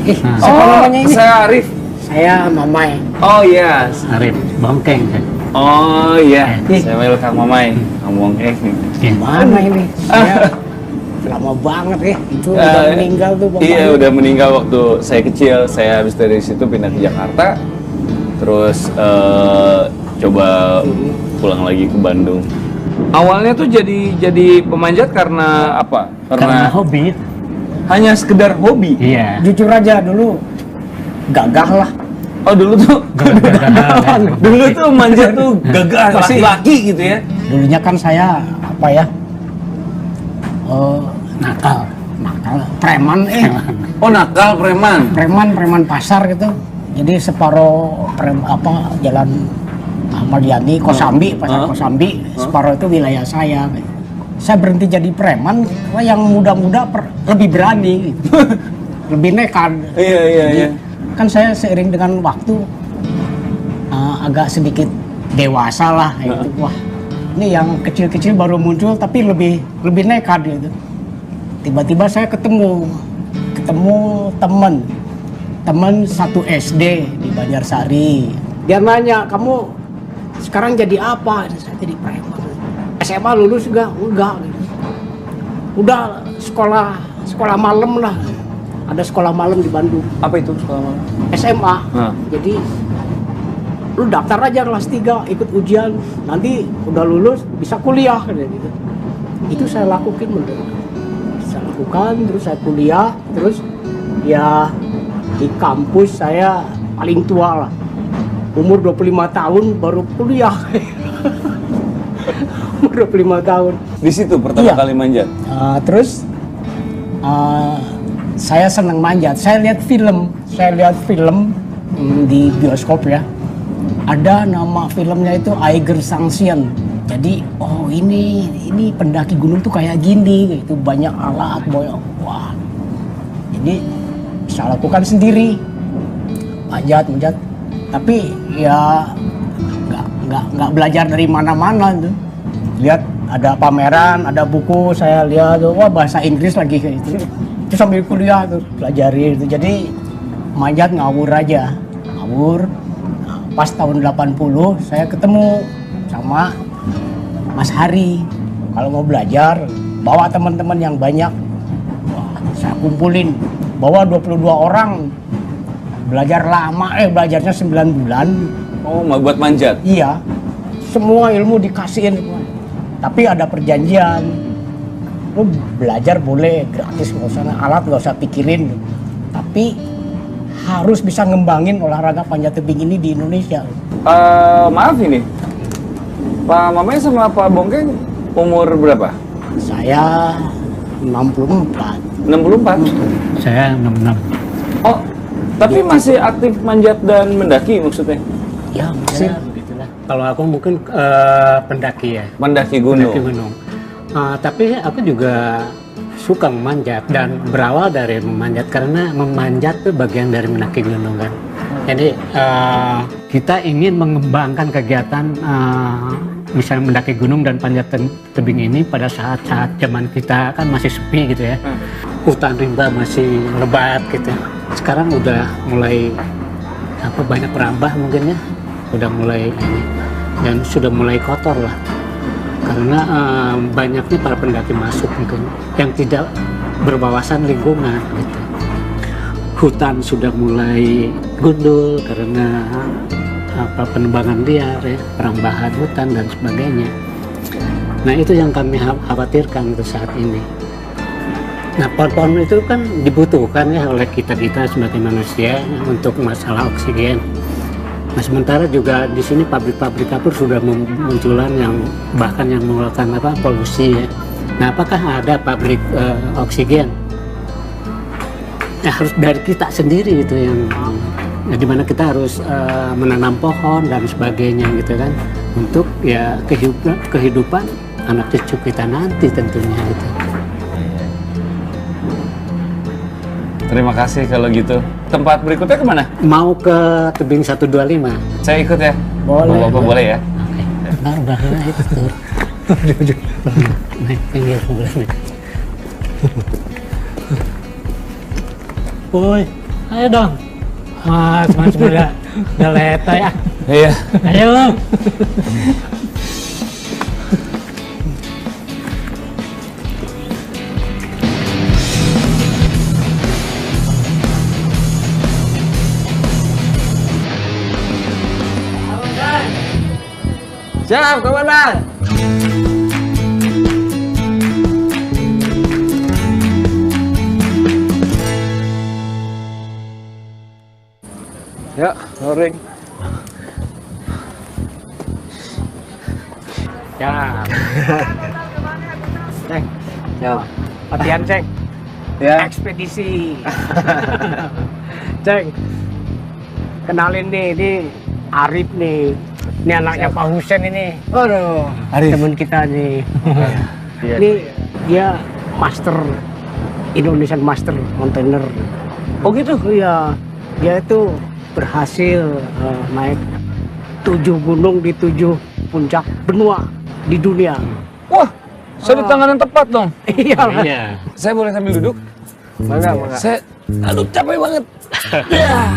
Siapa namanya ini?
Saya Arif.
Saya Mamai.
Oh iya.
Arif Bangkeng.
Oh iya, saya panggil Kang Mamai. Ngomong
Gimana ini? Saya lama banget ya. Itu udah meninggal tuh bapaknya.
Iya, udah meninggal waktu saya kecil. Saya habis dari situ pindah ke Jakarta. Terus coba pulang lagi ke Bandung. Awalnya tuh jadi pemanjat karena apa?
Karena hobi.
Hanya sekedar hobi.
Iya. Jujur aja dulu gagah lah.
Oh dulu tuh dulu tuh manjat tuh gagah laki-laki gitu ya.
Dulunya kan saya apa ya? Nakal, preman
Oh nakal,
preman pasar gitu. Jadi separuh jalan Ahmad Yani, Kosambi, pasar Kosambi, separuh itu wilayah saya. Saya berhenti jadi preman karena yang muda-muda lebih berani, gitu. Lebih nekat.
Iya.
Kan saya seiring dengan waktu agak sedikit dewasa lah gitu. Wah, ini yang kecil-kecil baru muncul tapi lebih nekat gitu. Tiba-tiba saya ketemu teman satu SD di Banjarsari. Dia nanya, "Kamu sekarang jadi apa?" Saya jadi preman. SMA lulus enggak? Gitu. Udah sekolah malam lah. Ada sekolah malam di Bandung.
Apa itu sekolah malam?
SMA. Jadi lu daftar aja kelas 3, ikut ujian. Nanti udah lulus bisa kuliah gitu. Itu saya lakukan terus saya kuliah, terus ya di kampus saya paling tua lah. Umur 25 tahun baru kuliah. Umur 25 tahun.
Di situ pertama kali manjat.
Terus saya senang manjat. Saya lihat film di bioskop ya. Ada nama filmnya itu Eiger Sanction. Jadi, oh ini pendaki gunung tuh kayak gini, gitu. Banyak alat, wah. Jadi saya lakukan sendiri, manjat. Tapi ya nggak belajar dari mana-mana tuh. Lihat ada pameran, ada buku, saya lihat, wah bahasa Inggris lagi kayak gitu. Itu sambil kuliah tuh pelajari itu. Jadi manjat ngawur aja. Nah, pas tahun 80 saya ketemu sama Mas Hari. Kalau mau belajar, bawa teman-teman yang banyak. Wah, saya kumpulin. Bawa 22 orang. Belajar lama, belajarnya 9 bulan.
Oh, mau buat manjat?
Iya. Semua ilmu dikasihin. Tapi ada perjanjian. Lu belajar boleh gratis, nggak usah alat, nggak usah pikirin. Tapi harus bisa ngembangin olahraga panjat tebing ini di Indonesia.
Maaf ini, Pak Mamai sama Pak Bongkeng umur berapa?
Saya 64.
64?
Saya 66.
Oh, tapi masih aktif manjat dan mendaki maksudnya?
Ya, masih. Begitulah. Kalau aku mungkin pendaki ya.
Pendaki gunung.
Tapi aku juga suka memanjat dan berawal dari memanjat karena memanjat itu bagian dari mendaki gunung kan. Jadi kita ingin mengembangkan kegiatan misalnya mendaki gunung dan panjat tebing ini pada saat-saat zaman kita kan masih sepi gitu ya. Hutan rimba masih lebat gitu. Sekarang udah mulai banyak merambah mungkin ya. Udah mulai ini dan sudah mulai kotor lah. Karena banyaknya para pendaki masuk mungkin yang tidak berwawasan lingkungan gitu. Hutan sudah mulai gundul karena penebangan liar ya, perambahan hutan dan sebagainya. Nah itu yang kami khawatirkan untuk saat ini. Nah pohon-pohon itu kan dibutuhkan ya oleh kita sebagai manusia untuk masalah oksigen. Nah sementara juga di sini pabrik-pabrik kapur sudah munculan yang bahkan yang mengeluarkan polusi ya. Nah apakah ada pabrik oksigen? Harus dari kita sendiri itu yang dimana kita harus menanam pohon dan sebagainya gitu kan untuk ya kehidupan anak cucu kita nanti tentunya gitu.
Terima kasih kalau gitu. Tempat berikutnya kemana?
Mau ke tebing 125.
Saya ikut ya.
Boleh.
Bapak boleh ya.
Oke. Udah itu tur. Naik pinggir boleh nih. Woi, ayo dong. Mas udah leta ya.
Iya.
Ayo.
Siap, komandan.
Ya, roring.
Ya. Ceng.
Ya.
Latihan, Ceng.
Ya.
Ekspedisi. Ceng. Kenalin nih, ini Arif nih. Ini anaknya Pak Husen ini. Aduh, teman kita nih.
Iya.
Ini dia master Indonesian Master Mountaineer.
Oh gitu?
Iya, dia itu berhasil naik 7 gunung di 7 puncak benua di dunia.
Wah, saya di tangan yang tepat dong.
Iya.
Saya boleh sambil duduk?
Mangga.
Saya, aduh capek banget.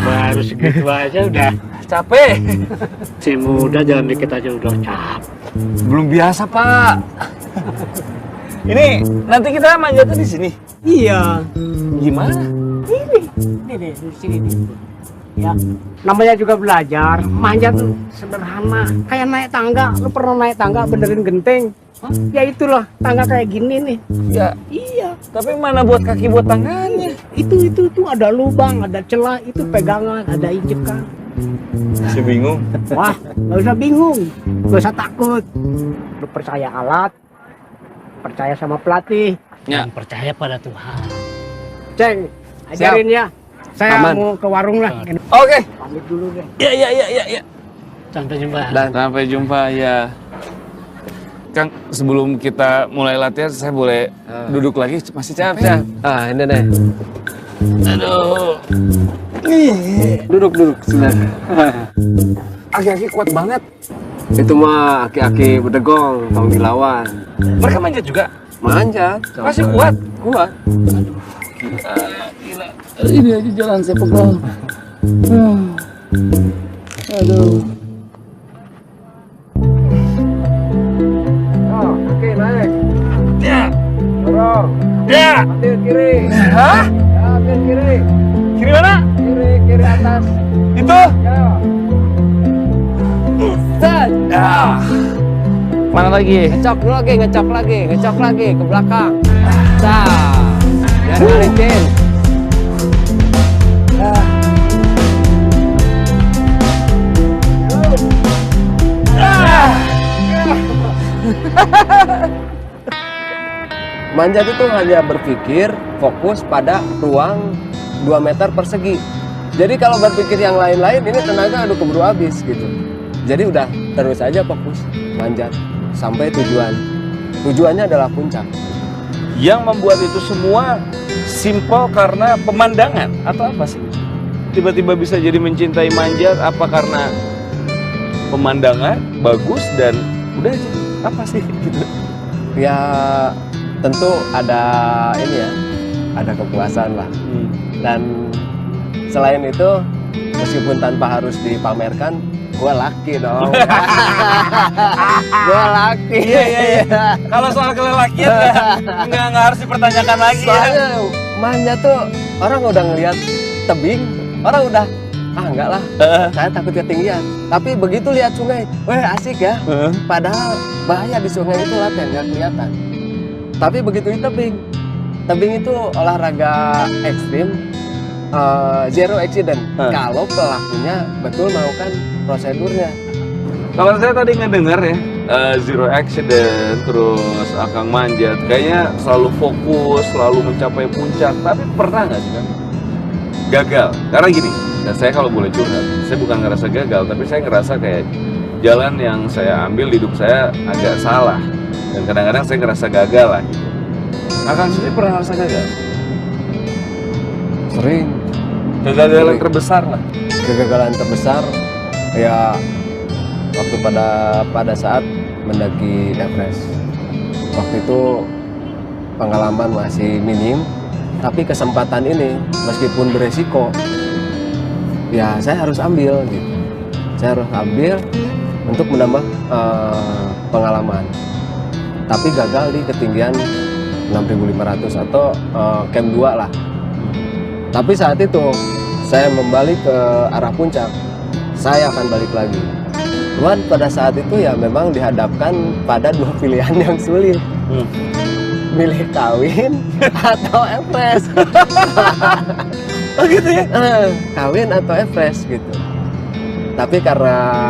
Baru segitu aja udah
Capek.
si muda jalan dikit aja udah capek.
Belum biasa, Pak. Ini nanti kita manjatnya di sini.
Iya.
Gimana?
Ini deh, di sini nih. Ya, namanya juga belajar. Manjat tuh sederhana, kayak naik tangga. Lu pernah naik tangga benerin genteng? Hah? Ya itulah, tangga kayak gini nih.
Ya,
Iya.
tapi mana buat kaki buat tangannya?
Itu ada lubang, ada celah, itu pegangan, ada injekan.
Masih bingung.
Wah, nggak usah bingung, nggak usah takut. Lu percaya alat, percaya sama pelatih, dan percaya pada Tuhan. Ceng, ajarin ya. Saya mau ke warung lah.
Oke.
Pamit dulu deh.
Ya.
Sampai jumpa.
Dan sampai jumpa ya. Kang, sebelum kita mulai latihan, saya boleh duduk lagi? Masih capek.
Ah, ini deh.
Aduh.
Duduk sudah.
Aki-aki kuat banget.
Itu mah aki-aki bedegong, tong dilawan.
Mereka manjat juga?
Manjat.
Masih kuat?
Kuat.
Gila. Ini aja jalan saya pegel. Aduh.
Oh, oke, naik.
Ya.
Dorong.
Ya.
Ambil kiri.
Hah?
Ya, ambil kiri.
Kiri mana?
Kiri atas.
Itu?
Ya. Set.
Ah. Mana lagi?
Ngecok lagi ke belakang. Nah, biar ngalikin. Manjat itu hanya berpikir fokus pada ruang 2 meter persegi. Jadi kalau berpikir yang lain-lain ini tenaga aduh keburu habis gitu. Jadi udah terus aja fokus manjat sampai tujuan. Tujuannya adalah puncak.
Yang membuat itu semua simpel karena pemandangan atau apa sih? Tiba-tiba bisa jadi mencintai manjat apa karena pemandangan bagus dan udah aja? Apa sih gitu?
Ya tentu ada ini ya, ada kepuasan lah. Dan selain itu meskipun tanpa harus dipamerkan, gue laki dong. Gue laki.
Iya. Kalau soal kelelakian nggak harus dipertanyakan lagi.
Soalnya manjat tuh orang udah ngelihat tebing, orang udah enggak lah, saya takut ketinggian. Tapi begitu lihat sungai, weh asik ya. Padahal bahaya di sungai itu laten, nggak kelihatan. Tapi begitu di tebing itu olahraga ekstrim, zero accident. Kalau pelakunya betul melakukan prosedurnya.
Kalau saya tadi ngedengar ya, zero accident, terus Akang manjat, kayaknya selalu fokus, selalu mencapai puncak. Tapi pernah nggak sih kan gagal? Karena gini, dan saya kalau boleh curhat, saya bukan ngerasa gagal, tapi saya ngerasa kayak jalan yang saya ambil di hidup saya agak salah. Dan kadang-kadang saya ngerasa gagal lah gitu. Akang sendiri pernah ngerasa gagal?
Sering.
Kegagalan terbesar lah.
Kegagalan terbesar ya waktu pada saat mendaki Everest. Waktu itu pengalaman masih minim, tapi kesempatan ini meskipun beresiko, ya saya harus ambil gitu. saya harus ambil untuk menambah pengalaman. Tapi gagal di ketinggian 6.500 atau camp 2 lah. Tapi saat itu saya membalik ke arah puncak, saya akan balik lagi. Cuman pada saat itu ya memang dihadapkan pada dua pilihan yang sulit. Milih kawin atau Everest.
Oh gitu ya?
Kawin atau Everest gitu. Tapi karena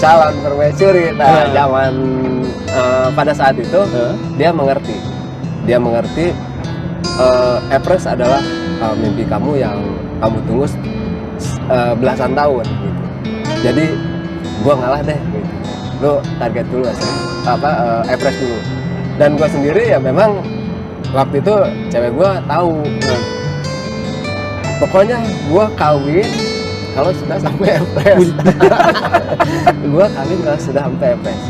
calon permaisuri zaman pada saat itu dia mengerti. Dia mengerti Everest adalah mimpi kamu yang kamu tunggu belasan tahun gitu. Jadi gua ngalah deh gitu. Lu target dulu Everest dulu. Dan gua sendiri ya memang waktu itu cewek gua tahu. Pokoknya gua kawin kalau sudah sampai Everest. Gua kawin kalau sudah sampai Everest.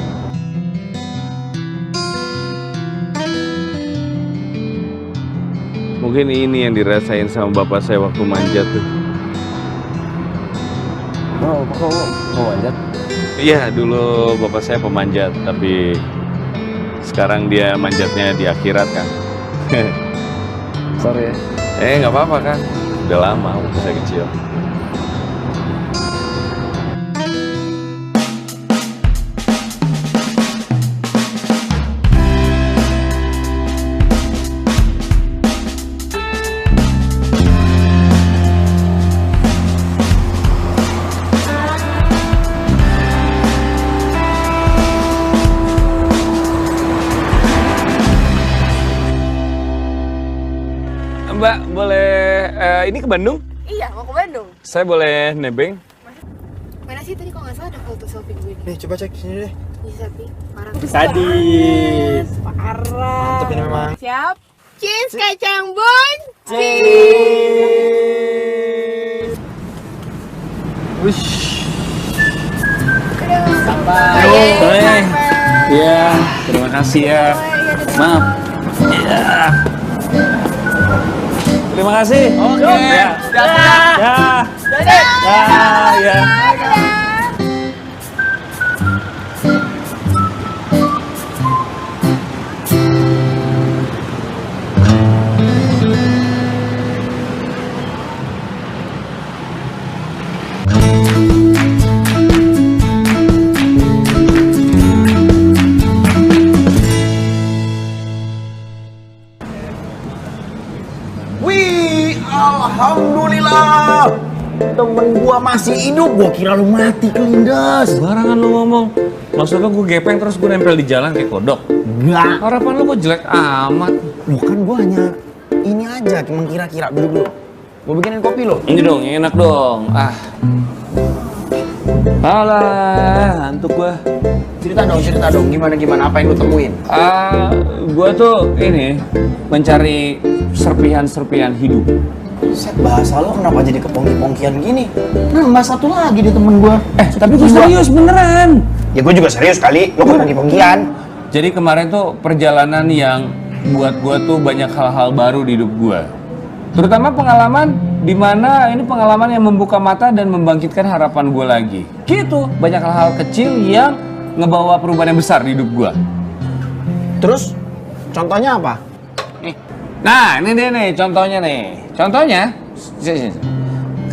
Mungkin ini yang dirasain sama bapak saya waktu manjat tuh.
Oh, kok mau manjat?
Iya, dulu bapak saya pemanjat, tapi sekarang dia manjatnya di akhirat kan.
Sorry ya.
Nggak apa-apa kan, udah lama waktu saya kecil. Mbak, boleh ini ke Bandung?
Iya, mau ke Bandung.
Saya boleh nebeng?
Mana sih tadi kok nggak salah ada foto selfie gue nih.
Nih, coba cek sini deh.
Bisa, Pi. Parah.
Sadis.
Parah.
Mantep ini memang.
Siap. Cheese kacang bon.
Cheese. Wush.
Sampai. Iya, terima kasih ya. Maaf. Iya. Terima kasih. Oke. Ya. Ya.
Wih, alhamdulillah. Temen gua masih hidup, gua kira lu mati kelindes.
Barangan lu ngomong. Maksudnya gue gepeng terus gue nempel di jalan kayak kodok?
Enggak.
Harapan lu kok jelek amat?
Loh kan gua hanya ini aja, mengkira-kira dulu. Gua bikinin kopi lo.
Ini dong, enak dong. Alah, ngantuk gua.
Cerita dong, gimana apa yang lu temuin?
Gua tuh ini mencari serpihan-serpihan hidup.
Set, bahasa lo kenapa jadi kepongki-pongkian gini? Nambah satu lagi di temen gua.
Tapi gua serius beneran.
Ya gua juga serius kali, lo kepongki-pongkian.
Jadi kemarin tuh perjalanan yang buat gua tuh banyak hal-hal baru di hidup gua. Terutama pengalaman di mana ini pengalaman yang membuka mata dan membangkitkan harapan gua lagi. Gitu, banyak hal-hal kecil yang ngebawa perubahan yang besar di hidup gua.
Terus contohnya apa?
Nah, ini dia nih contohnya nih. Contohnya,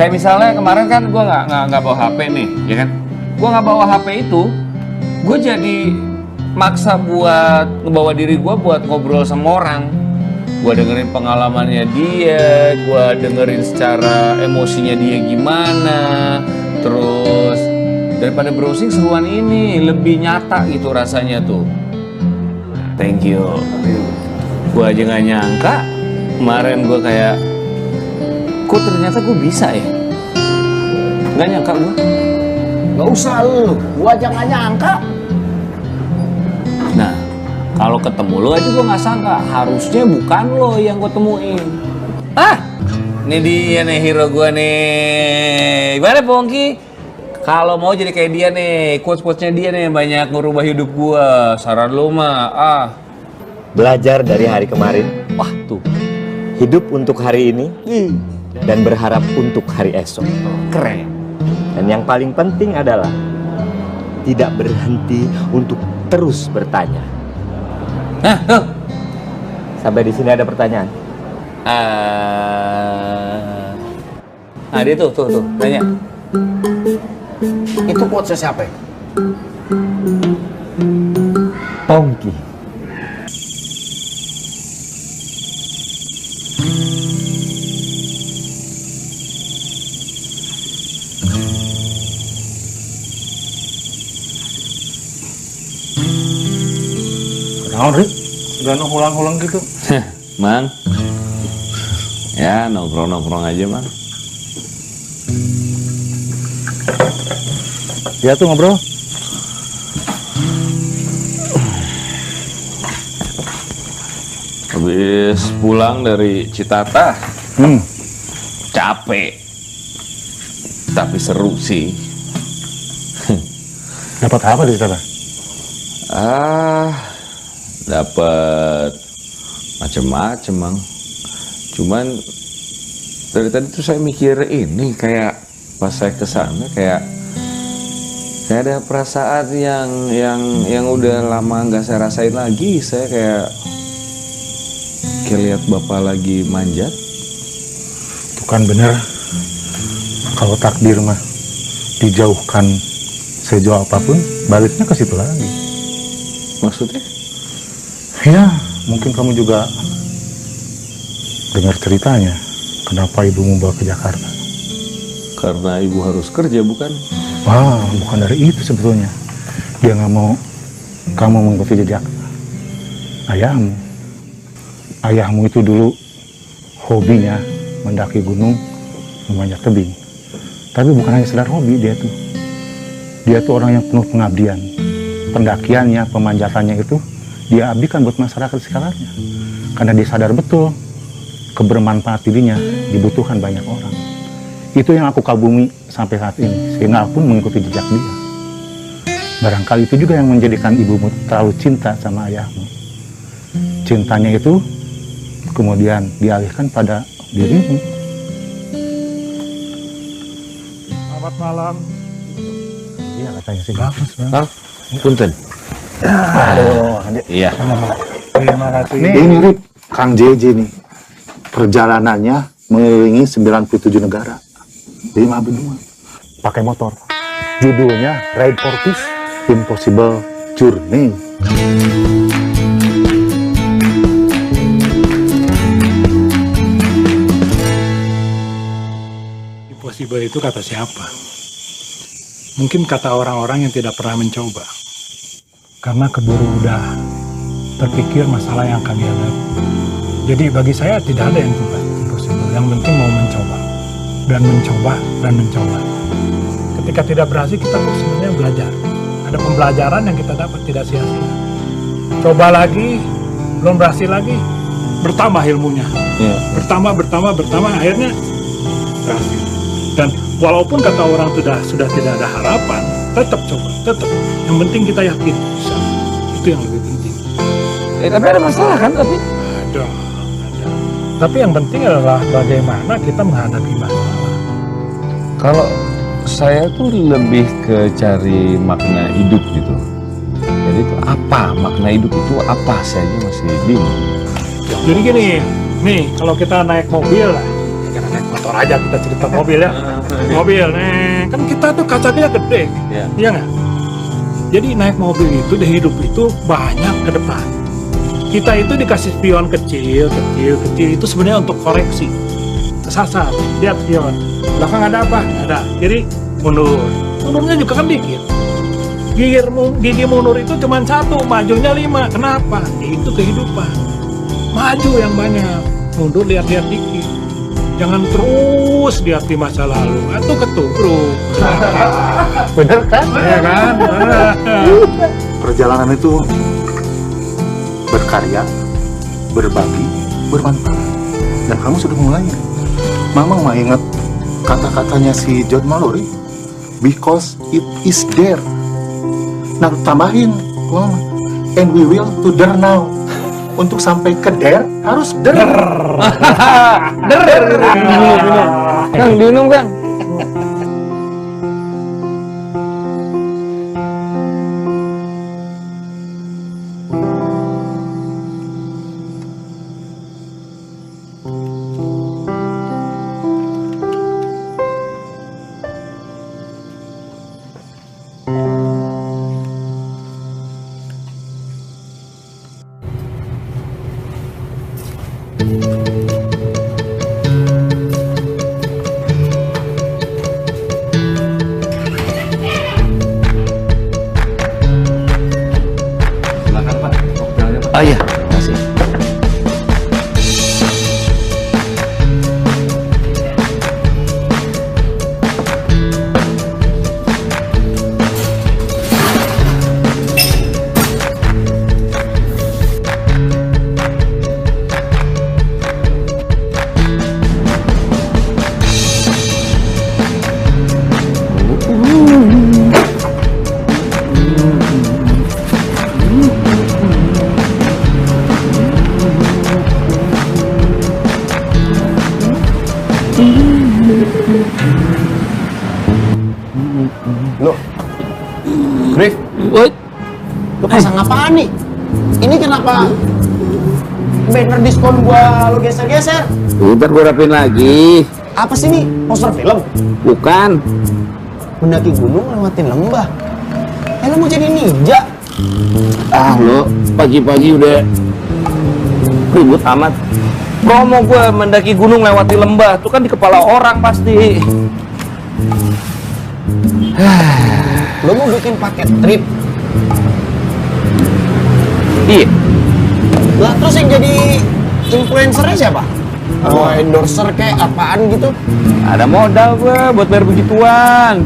kayak misalnya kemarin kan gue nggak bawa HP nih, ya kan? Gue nggak bawa HP itu, gue jadi maksa buat ngebawa diri gue buat ngobrol sama orang. Gue dengerin pengalamannya dia, gue dengerin secara emosinya dia gimana. Terus daripada browsing seruan ini lebih nyata gitu rasanya tuh. Thank you. Gue aja nggak nyangka kemarin gue kayak kok ternyata gue bisa ya, nggak nyangka gue.
Nggak usah lu, gua aja nggak nyangka.
Nah, kalau ketemu lo aja gue nggak sangka, harusnya bukan lo yang gue temuin. Ini dia nih hero gue nih. Gimana Pongki? Kalau mau jadi kayak dia nih, quotes-quotesnya dia nih yang banyak ngerubah hidup gue. Saran lo mah,
belajar dari hari kemarin.
Wah tuh.
Hidup untuk hari ini dan berharap untuk hari esok.
Keren.
Dan yang paling penting adalah tidak berhenti untuk terus bertanya.
Nah, tuh.
Sampai di sini ada pertanyaan.
Dia tuh, tanya.
Itu quotes siapa ya?
Pongki.
Naon, Rik? Udah ulang-ulang gitu.
Mang. Ya, nongkrong-nongkrong aja, Mang.
Ya tuh ngobrol.
Habis pulang dari Citata. Capek. Tapi seru sih.
Dapat apa di sana?
Dapat macem-macem, Mang. Cuman dari tadi tuh saya mikir ini kayak pas saya kesana kayak ada perasaan yang udah lama nggak saya rasain lagi. Saya kayak lihat bapak lagi manjat.
Itu kan bener. Kalau takdir mah dijauhkan sejauh apapun, baliknya ke situ lagi.
Maksudnya?
Ya, mungkin kamu juga dengar ceritanya. Kenapa ibumu bawa ke Jakarta?
Karena ibu harus kerja, bukan?
Wah, bukan dari itu sebetulnya. Dia nggak mau kamu mengikuti jejak ayahmu. Ayahmu itu dulu hobinya mendaki gunung, memanjat tebing. Tapi bukan hanya sekedar hobi dia tuh. Dia tuh orang yang penuh pengabdian. Pendakiannya, pemanjatannya itu dia abdikan buat masyarakat sekitarnya. Karena dia sadar betul kebermanfaat dirinya dibutuhkan banyak orang. Itu yang aku kagumi sampai saat ini, sehingga aku pun mengikuti jejak dia. Barangkali itu juga yang menjadikan ibumu terlalu cinta sama ayahmu. Cintanya itu kemudian dialihkan pada dirimu. Selamat malam.
Iya katanya sih. Bagus,
Bang. Punten.
Aduh,
iya.
Terima kasih.
Ini Rip, Kang JJ nih. Perjalanannya mengelilingi 97 negara. 5 benua. Pakai motor. Judulnya Ride for Peace, Impossible Journey.
Impossible itu kata siapa? Mungkin kata orang-orang yang tidak pernah mencoba. Karena keburu udah terpikir masalah yang akan dihadapi. Jadi bagi saya tidak ada yang impossible. Yang penting mau mencoba. Dan mencoba, dan mencoba. Ketika tidak berhasil, kita tuh sebenarnya belajar. Ada pembelajaran yang kita dapat, tidak sia-sia. Coba lagi, belum berhasil lagi, bertambah ilmunya. Bertambah, akhirnya berhasil. Dan walaupun kata orang sudah tidak ada harapan, tetap coba, tetap. Yang penting kita yakin bisa. Itu yang lebih penting.
Tapi ada masalah kan?
Ada. Tapi yang penting adalah bagaimana kita menghadapi masalah.
Kalau saya tuh lebih ke cari makna hidup gitu. Jadi itu apa? Makna hidup itu apa? Saya aja masih bingung.
Jadi gini, nih kalau kita naik mobil lah, jangan naik motor aja, kita cerita mobil ya. Mobil, nih kan kita tuh kacanya gede, iya nggak? Jadi naik mobil itu di hidup itu banyak ke depan. Kita itu dikasih spion kecil itu sebenarnya untuk koreksi. Kesasar, lihat spion. Belakang ada apa? Ada. Jadi mundur. Mundurnya juga kan dikit. Gigi mundur itu cuma 1, majunya 5. Kenapa? Itu kehidupan. Maju yang banyak, mundur lihat-lihat dikit. Jangan terus lihat di masa lalu, atau ketubruk.
Bener kan?
Ya kan?
Perjalanan itu berkarya, berbagi, bermanfaat. Dan kamu sudah mulainya. Mama mau ingat kata-katanya si John Mallory, because it is there. Nah, tambahin, Mama, and we will to there now. Untuk sampai ke there harus der.
Kang, diminum Kang. Silakan Pak, koktelnya Pak.
Oh iya, makasih. Lo, Rif, lo pasang apaan nih? Ini kenapa banner diskon gua lo geser-geser?
Ntar gue rapin lagi.
Apa sih nih? Poster film?
Bukan.
Mendaki gunung lewatin lembah. Lo mau jadi ninja?
Ah lo, pagi-pagi udah
Ribut amat. Promo gue mendaki gunung lewati lembah, tuh kan di kepala orang pasti.
Lo mau bikin paket trip?
Iya.
Lah terus yang jadi influencernya siapa? Oh, endorser kayak apaan gitu?
Ada modal gue buat bayar begituan.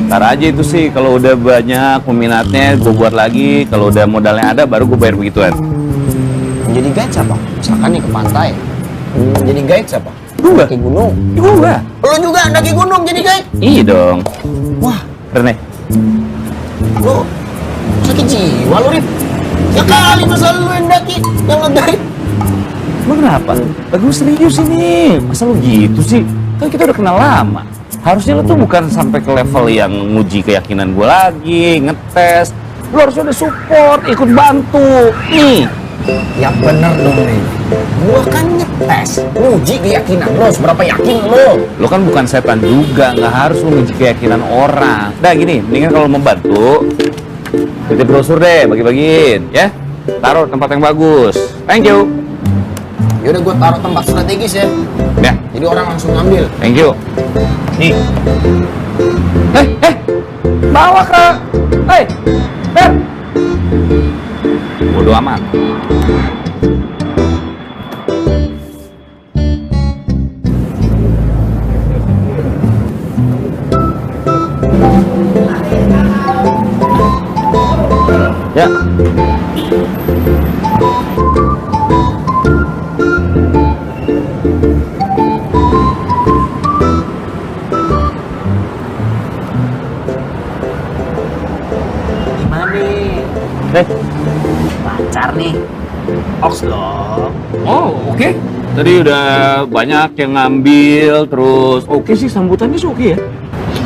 Ntar aja itu sih, kalau udah banyak peminatnya gue buat lagi. Kalau udah modalnya ada baru gue bayar begituan.
Jadi guide siapa? Misalkan nih ke pantai. Jadi guide siapa?
Gue.
Daki gunung.
Gue.
Lo juga daki gunung jadi guide?
Iya dong.
Wah,
Rene.
lo sakit jiwa lo, Rif. Ya kali masa lu yang daki, yang nge-guide.
Lo kenapa? Gue serius ini. Masa lo gitu sih? Kan kita udah kenal lama. Harusnya lo tuh bukan sampai ke level yang nguji keyakinan gue lagi, ngetes. Lo harusnya udah support, ikut bantu. Nih.
Ya bener dong, Rif. Gua kan ngetes, nguji keyakinan lo, seberapa yakin lo.
Lo kan bukan setan juga, nggak harus lo nguji keyakinan orang. Dah gini, mendingan kalau mau bantu, titip brosur deh, bagi-bagiin, ya. Taruh tempat yang bagus. Thank you.
Yaudah gua taruh tempat strategis ya.
Ya.
Jadi orang langsung ngambil.
Thank you. Nih. Bawa ke. Ber. Bodo amat. Ya.
Gimana nih? Pacar nih. Oks dong.
Oh, oke. Tadi udah banyak yang ngambil, terus oke sih sambutannya sih oke ya.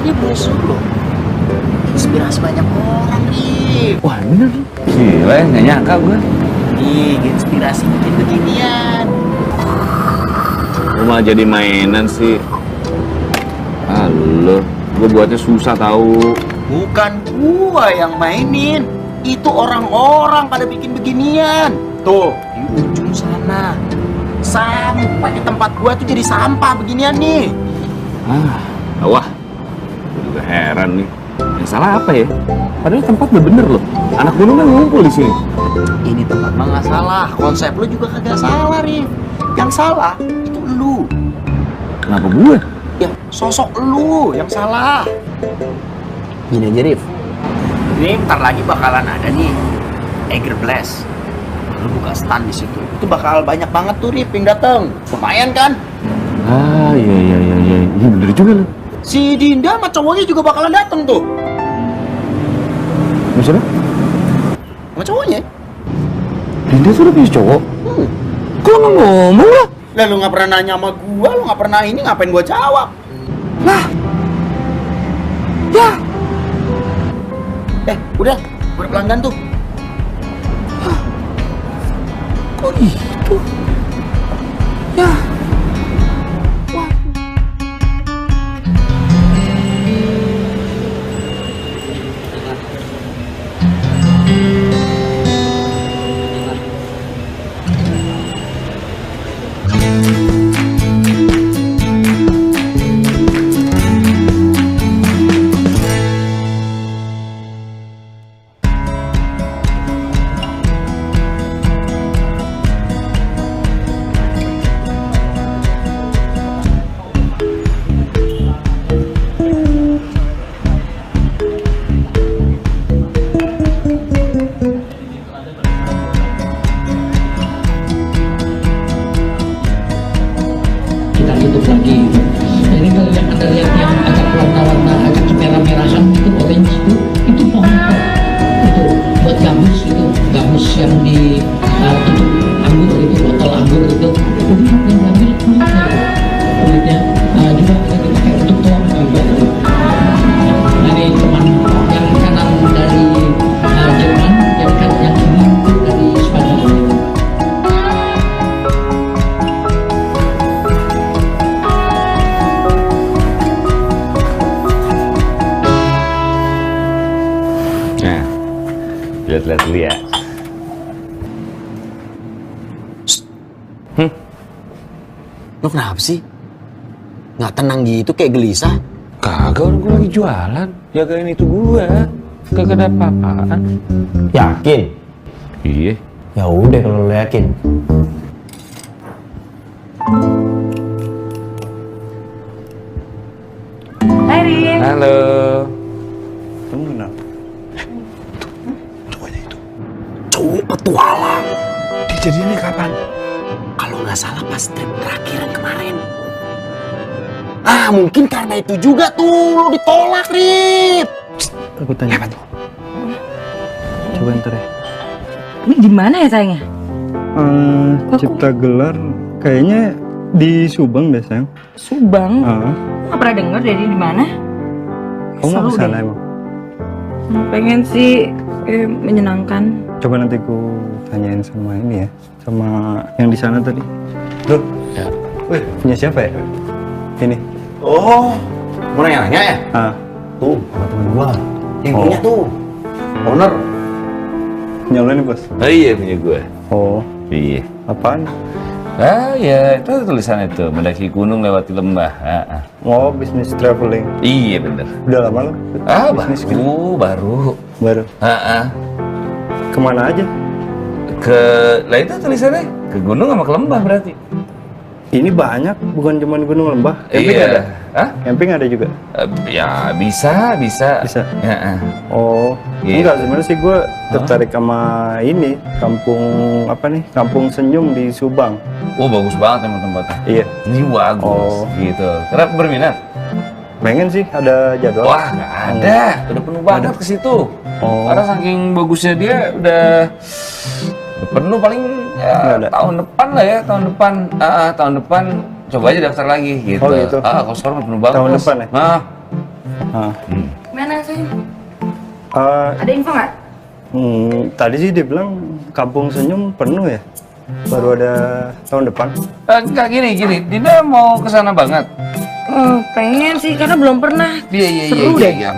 Ini brosur lo. Inspirasi banyak orang nih.
Wah bener. Gila ya, nggak nyangka gue.
Ih, inspirasi bikin beginian.
Lu malah jadi mainan sih. Halo, gue buatnya susah tahu.
Bukan gua yang mainin. Itu orang-orang pada bikin beginian. Tuh, di ujung sana. Sampai tempat gua tuh jadi sampah beginian nih.
Wah, gue juga heran nih. Yang salah apa ya? Padahal tempat udah bener loh. Anak gunung kan ngumpul di sini.
Ini tempat mah nggak salah. Konsep lu juga kagak salah, Rif. Yang salah itu lu.
Kenapa gue?
Ya, sosok lu yang salah. Gini aja, Rif. Ini ntar lagi bakalan ada nih Eager Blast. Lu buka stand di situ. Itu bakal banyak banget tuh, Rif, yang dateng. Lumayan kan?
Iya, bener juga loh.
Si Dinda sama cowoknya juga bakalan dateng tuh.
Maksudnya?
Sama cowoknya.
Dinda tuh udah punya cowok? Kok lo nggak ngomong lah?
Lah lu nggak pernah nanya sama gua, lu nggak pernah ini, ngapain gua jawab?
Lah, ya.
Udah pelanggan tuh.
Kok gitu? Ya.
Lihat-lihat dulu ya.
Lo kenapa sih? Nggak tenang gitu kayak gelisah?
Kagak, orang gue lagi jualan. Jagain itu gue. Kagak ada apa-apaan.
Yakin?
Iya.
Ya udah kalau lo yakin.
Hai Rin.
Halo.
Kamu kenal?
Cowok petualang.
Kejadiannya kapan?
Kalau nggak salah pas trip terakhir yang kemarin. Ah, mungkin karena itu juga tuh lo ditolak, Rip.
Aku tanya. Apa tuh? Coba ntar ya.
Ini di mana ya sayangnya?
Cipta Gelar kayaknya di Subang deh, sayang.
Subang? Nggak pernah denger dari di mana?
Kamu mau
Seru
kesana
deh.
emang?
Pengen sih, menyenangkan.
Coba nanti ku tanyain sama ini ya, sama yang di sana tadi. Loh, ya. Wih, punya siapa ya? Ini.
Oh, mau nanya-nanya ya?
Tuh,
sama temen gua. Yang punya tuh, owner.
Punya lo nih, Bos?
Oh iya, punya gue.
Oh.
Iya.
Apaan?
Ah ya, itu tulisannya tuh, mendaki gunung lewati lembah.
Oh, bisnis traveling.
Iya bener.
Udah lama lo?
Baru.
Baru. Kemana aja?
Lah itu tulisannya ke gunung sama ke lembah berarti.
Ini banyak, bukan cuma gunung lembah. Camping
Iya.
ada? Camping ada juga?
Ya bisa.
Bisa? Oh,
Iya.
enggak sebenarnya sih gue tertarik sama ini, Kampung Senyum di Subang.
Oh bagus banget emang tempatnya.
Iya.
Ini bagus gitu. Kenapa berminat?
Pengen sih, ada jadwal.
Wah nggak ada, udah penuh banget ke situ. Karena saking bagusnya dia udah penuh paling ya, tahun depan lah ya, tahun depan coba aja daftar lagi gitu.
Oh gitu.
Kalau sekarang penuh banget.
Tahun
Mas.
depan ya?
Mana sayang?
Eh,
Ada info nggak?
Tadi sih dia bilang Kampung Senyum penuh ya. Baru ada tahun depan.
Enggak gini, Dina mau kesana banget.
Pengen sih, karena belum pernah. Seru deh.
Iya.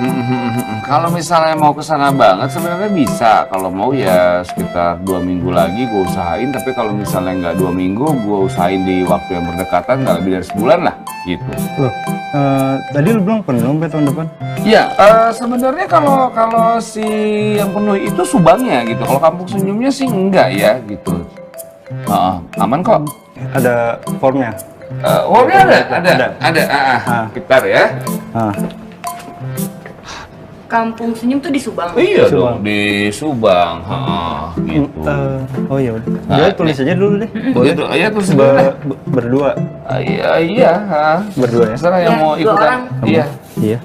Kalau misalnya mau kesana banget sebenarnya bisa. Kalau mau ya sekitar 2 minggu lagi gue usahain. Tapi kalau misalnya nggak 2 minggu, gue usahain di waktu yang berdekatan nggak lebih dari sebulan lah, gitu.
Loh, tadi lu bilang penuh sampai tahun depan?
Iya, sebenarnya kalau si yang penuh itu Subangnya gitu. Kalau Kampung Senyumnya sih enggak ya gitu. Aman kok.
Ada formnya?
Ada. Bentar ya.
Kampung Senyum tuh di Subang.
Iya dong, di Subang. Gitu.
Oh iya udah. Dia tulis aja dulu deh.
Iya tulis dulu deh.
Berdua.
Iya.
Berdua ya.
Serah yang mau
2
ikutan.
orang.
Iya.
Iya.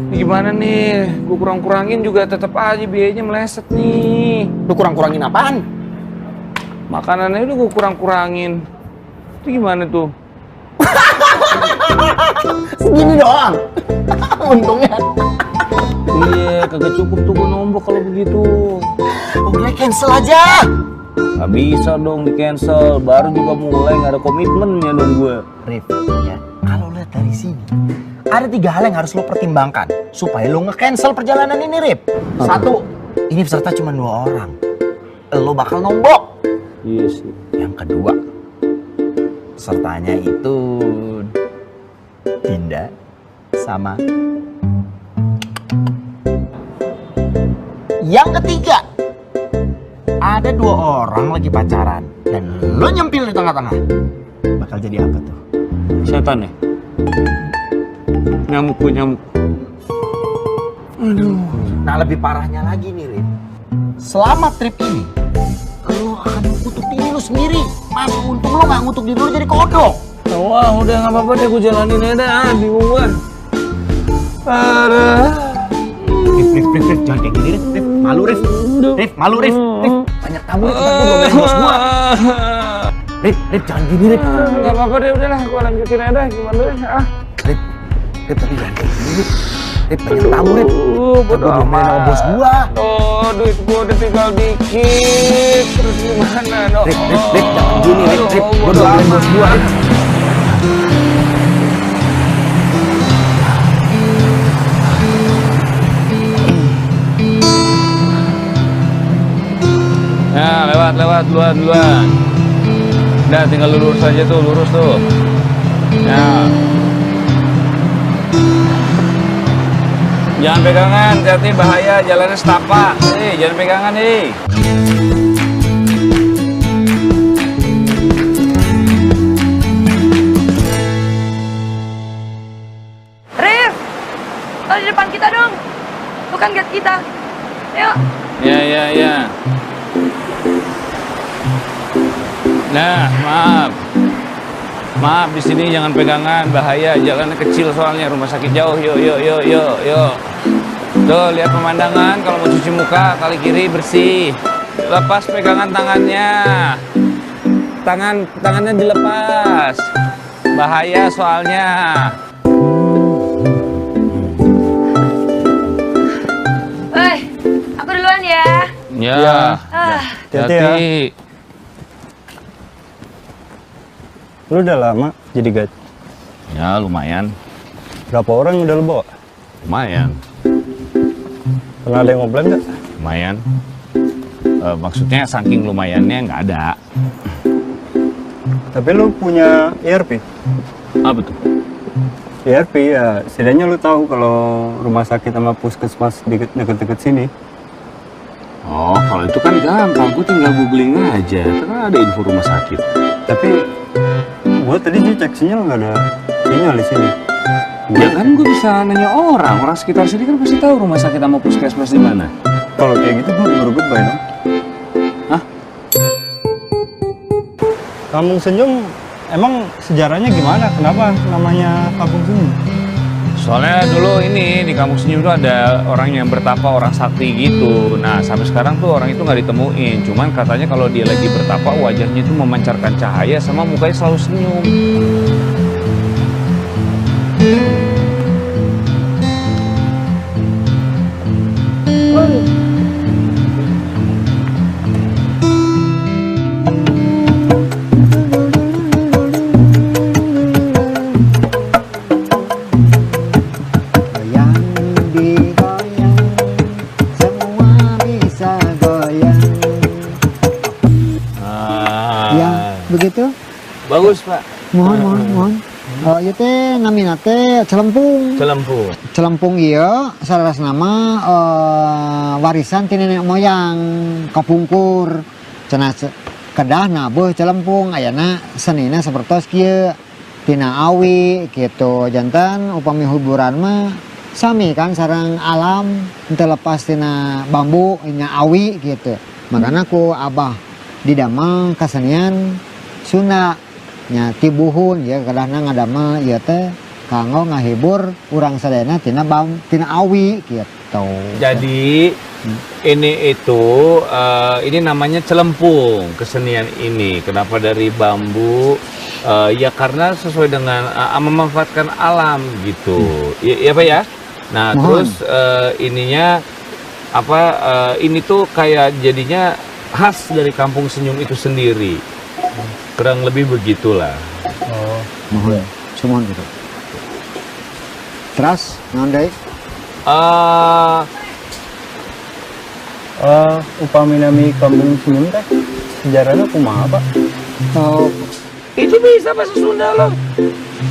Gimana nih? Gue kurang-kurangin juga tetap aja biayanya meleset nih.
Lu kurang-kurangin apaan?
Makanannya udah gue kurang-kurangin. Itu gimana tuh?
Segini doang. Untungnya.
Iya, kagak cukup tuh gue nombok kalau begitu.
Udah cancel aja.
Gak bisa dong di cancel. Baru juga mulai, gak ada komitmennya dong gue.
Rif, ya kalau lihat dari sini, ada 3 hal yang harus lo pertimbangkan supaya lo nge-cancel perjalanan ini, Rip. 1, ini peserta cuma 2 orang. Lo bakal nombok.
Iya sih.
Yang kedua, pesertanya itu Dinda sama. Yang ketiga, ada 2 orang lagi pacaran dan lo nyempil di tengah-tengah. Bakal jadi apa tuh?
Setan ya? Nyamuk.
Aduh. Nah lebih parahnya lagi nih, Rip. Selama trip ini, lo akan mengutuk diri lo sendiri. Mas, untung lo gak ngutuk diri lo jadi kodok.
Wah, udah gak apa-apa deh, gue jalanin aja. Bingung gue.
Rif, jangan kayak gini, Rif. Malu, Rif. Rif, malu, Rif. Banyak tamu, Rif. Kita belum beres bos gua.
Rip, jangan gini, Rip.
Nggak apa-apa deh, udahlah, gua lanjutin aja gimana deh.
Rip, tapi jangan kayak gini, Rip. Rip, banyak tamu, Rip.
Bodo
Gua
amat.
sama bos gua.
Oh, duit gua udah tinggal dikit. Terus gimana? No.
Rip, jangan gini, Rip. Gua udah beliin bos gua, Rip.
Nah, lewat duluan. Udah tinggal lurus aja tuh, lurus tuh. Nah. Jangan pegangan, hati-hati bahaya, jalannya setapak. Jangan pegangan nih.
Rif, lo di depan kita dong. Lu kan gate kita. Ayo.
Ya. Nah, maaf di sini jangan pegangan, bahaya, jalannya kecil soalnya, rumah sakit jauh. Yuk. Tuh, lihat pemandangan, kalau mau cuci muka kali kiri bersih. Lepas pegangan tangannya. Tangannya dilepas. Bahaya soalnya.
Aku duluan ya.
Ya.
Hati-hati. Lu udah lama jadi guide?
Ya, lumayan.
Berapa orang udah lu bawa?
Lumayan.
Pernah ada yang ngoblan nggak?
Lumayan. Maksudnya saking lumayannya nggak ada.
Tapi lu punya ERP?
Apa tuh?
ERP ya, setidaknya lu tahu kalau rumah sakit sama puskesmas deket-deket sini.
Oh, kalau itu kan gampang, gue tinggal googling aja. Kan ada info rumah sakit.
Tapi gua tadi cek sinyal nggak ada sinyal di sini.
Ya kan gue bisa nanya orang sekitar sini kan pasti tahu rumah sakit sama puskesmas di mana.
Kalau kayak gitu gua baru goodbye dong.
Hah?
Kampung Senyum emang sejarahnya gimana? Kenapa namanya Kampung Senyum?
Soalnya dulu ini di Kampung Senyum itu ada orang yang bertapa, orang sakti gitu. Nah, sampai sekarang tuh orang itu nggak ditemuin. Cuman katanya kalau dia lagi bertapa, wajahnya itu memancarkan cahaya sama mukanya selalu senyum.
Begitu?
Bagus, Pak.
Mohon. Ieu teh namina teh celempung. Celempung ieu salah nama warisan ti nenek moyang kapungkur. Cenah kedah nabuh celempung ayana senina sapertos kieu tina awi gitu. Jantan upami hiburan mah sami kan sareng alam teu lepas tina bambu nya awi gitu. Makana ku abah didamel kasenian Sunda nya tibuhun ya kadang ngadamel ieu teh kanggo ngahibur urang sadayana tina awi gitu.
Jadi ini itu ini namanya celempung kesenian ini. Kenapa dari bambu? Ya karena sesuai dengan memanfaatkan alam gitu. Ya Pak ya. Nah, terus ininya apa ini tuh kayak jadinya khas dari Kampung Senyum itu sendiri. Kurang lebih begitulah.
Oh, mohon. Cuman gitu. Terus ngandai
upami nami Kampung Senyum teh sejarahnya kumaha, Pak?
Itu bisa bahasa Sunda loh.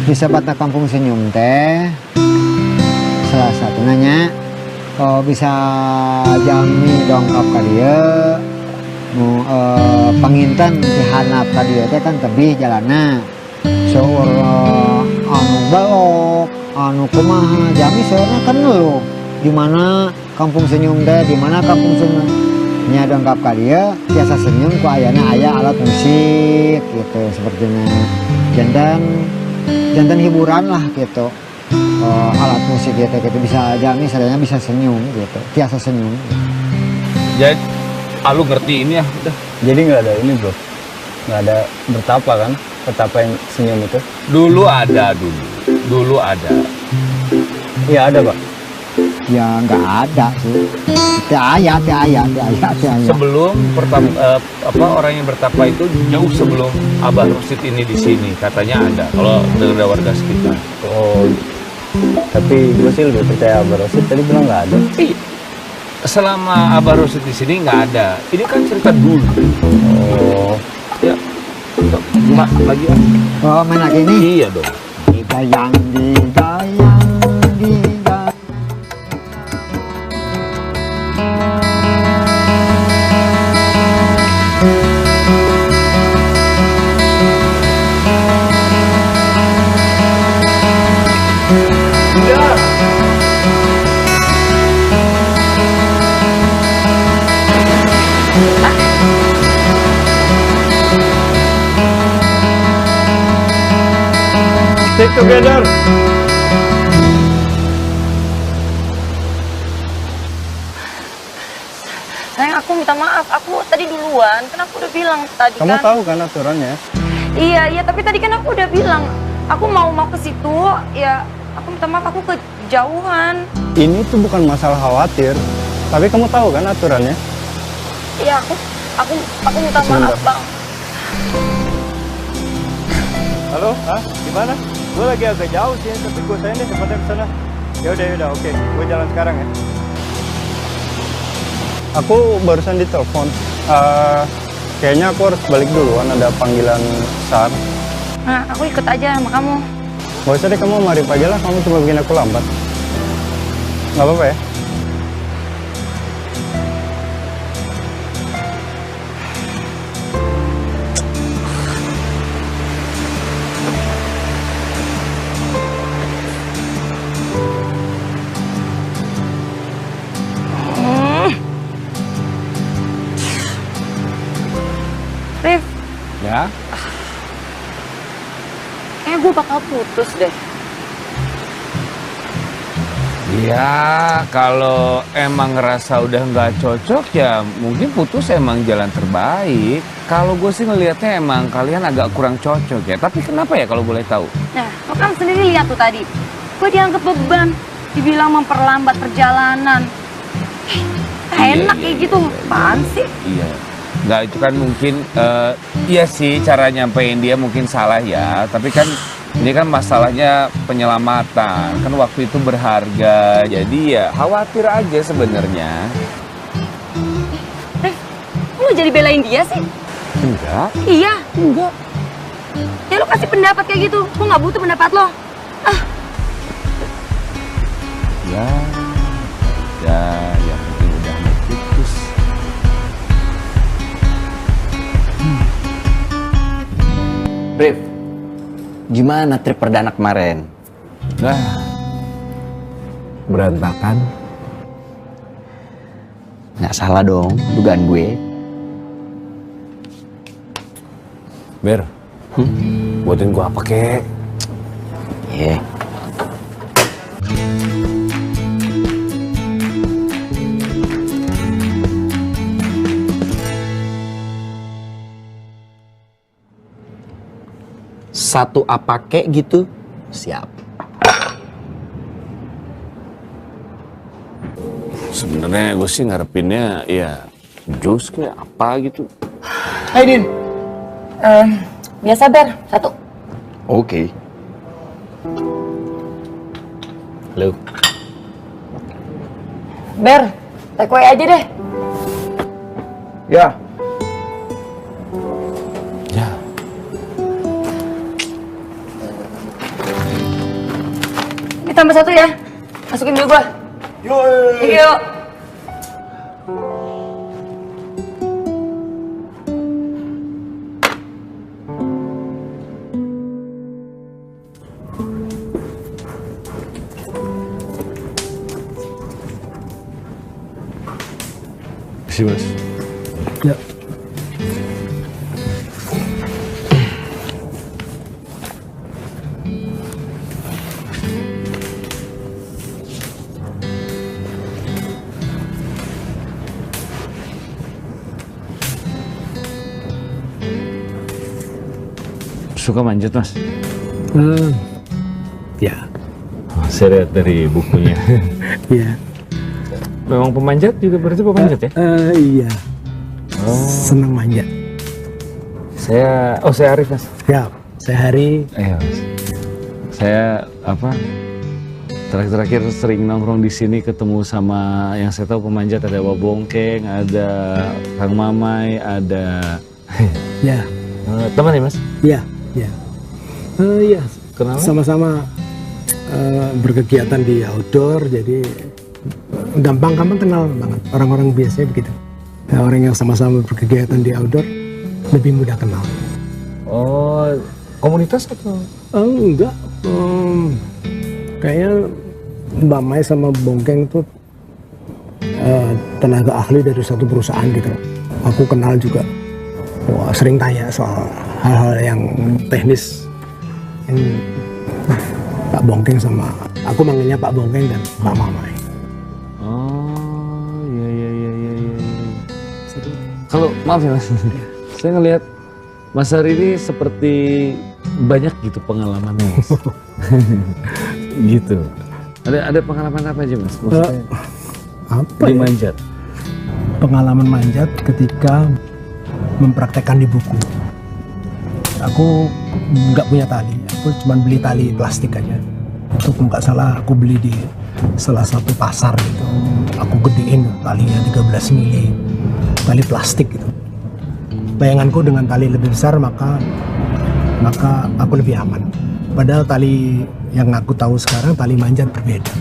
Bisa bata Kampung Senyum teh salah satu nanya bisa jami dongkap ka dieu nu panginten di handap ka dieu teh kan tebih jalanna seueur anu belok anu kumaha jami soalnya kan lu di mana Kampung Senyum teh di mana Kampung Senyum nya dongkap ka dieu biasa senyum ku ayana aya alat musik gitu sepertinya jantan hiburan lah gitu. Alat musik gitu bisa jami sadayana bisa senyum gitu tiasa senyum.
Jadi lu ngerti ini ya udah.
Jadi nggak ada ini bro
nggak ada bertapa kan? Bertapa yang senyum itu?
Dulu ada.
Iya ada, Pak.
Ya nggak ada sih. Tiaya.
Sebelum orang yang bertapa itu jauh sebelum Abah Rosid ini di sini katanya ada. Kalau dari warga sekitar.
Oh, tapi gue sih lebih percaya Abah Rosid. Tadi bilang nggak ada.
Selama Abah Rosid di sini nggak ada. Ini kan cerita dulu.
Oh,
ya. Lagi ya.
Oh, main lagi ini?
Iya dong.
Digayang.
Stick together.
Sayang, aku minta maaf. Aku tadi duluan. Kan aku udah bilang tadi
Kamu
kan.
tahu kan aturannya?
Iya, tapi tadi kan aku udah bilang. Aku mau ke situ, ya aku minta maaf, aku kejauhan.
Ini tuh bukan masalah khawatir. Tapi kamu tahu kan aturannya?
Iya, aku minta maaf, Bang.
Halo, gimana? Gue lagi agak jauh sih, tapi gue sayang deh tempatnya kesana. Yaudah, oke. Gue jalan sekarang ya. Aku barusan ditelepon. Kayaknya aku harus balik duluan, ada panggilan SAR.
Nah, aku ikut aja sama kamu.
Gak usah deh, kamu sama Arif aja lah, kamu cuma bikin aku lambat. Gak apa-apa ya?
Rif.
Ya?
Kayaknya gue bakal putus deh.
Ya, kalau emang ngerasa udah nggak cocok ya mungkin putus emang jalan terbaik. Kalau gue sih ngelihatnya emang kalian agak kurang cocok ya. Tapi kenapa ya kalau boleh tahu?
Nah, lo kan sendiri lihat tuh tadi. Gue dianggap beban. Dibilang memperlambat perjalanan. Enak kayak gitu. Apaan sih?
Iya. Nggak, itu kan mungkin, iya sih cara nyampein dia mungkin salah ya. Tapi kan ini kan masalahnya penyelamatan. Kan waktu itu berharga. Jadi ya khawatir aja sebenarnya.
Lo jadi belain dia sih?
Enggak.
Iya. Enggak. Ya lo kasih pendapat kayak gitu. Gue nggak butuh pendapat lo.
Ya, yang penting udah mau putus.
Rif, gimana trip perdana kemarin?
Nah,
berantakan. Nggak salah dong, dugaan gue.
Ber, buatin gua apa kek?
Iya. Satu apa kek gitu? Siap.
Sebenarnya gue sih ngarepinnya ya jus kayak apa gitu.
Hai Din. Biasa Ber, satu.
Oke.
Halo.
Ber, take away aja deh.
Ya.
Ini tambah satu ya. Masukin dulu gua. Yuk.
Makasih Mas.
Ya.
suka manjat, Mas?
Ya.
Oh, saya lihat dari bukunya.
Iya.
Memang pemanjat juga berarti pemanjat ya?
Iya.
Oh.
Senang manjat.
Saya Arif, Mas.
Siap. Saya Hari.
Iya, Mas. Saya terakhir sering nongkrong di sini ketemu sama yang saya tahu pemanjat, ada Pak Bongkeng, ada Kang Mamai, ada
Ya.
Teman ya, Mas?
Iya, iya. Iya.
Kenapa?
Sama-sama berkegiatan di outdoor, jadi gampang kenal banget. Orang-orang biasanya begitu. Nah, orang yang sama-sama berkegiatan di outdoor lebih mudah kenal.
Oh, komunitas atau?
Enggak. Kayaknya Mbak Mai sama Bongkeng itu tenaga ahli dari satu perusahaan gitu. Aku kenal juga. Wah, sering tanya soal hal-hal yang teknis. Yang Pak Bongkeng sama aku manggilnya Pak Bongkeng dan Pak Mamai.
Oh, iya. Kalau maaf ya, Mas. Saya ngelihat Mas Hari ini seperti banyak gitu pengalamannya, Mas. Gitu. Ada pengalaman apa aja, Mas? Maksudnya
Apa
di
ya?
manjat.
Pengalaman manjat ketika mempraktekkan di buku. Aku nggak punya tali, aku cuma beli tali plastik aja. Itu nggak salah aku beli di salah satu pasar gitu. Aku gedein talinya 13 mili, tali plastik gitu. Bayanganku dengan tali lebih besar maka aku lebih aman. Padahal tali yang aku tahu sekarang tali manjat berbeda.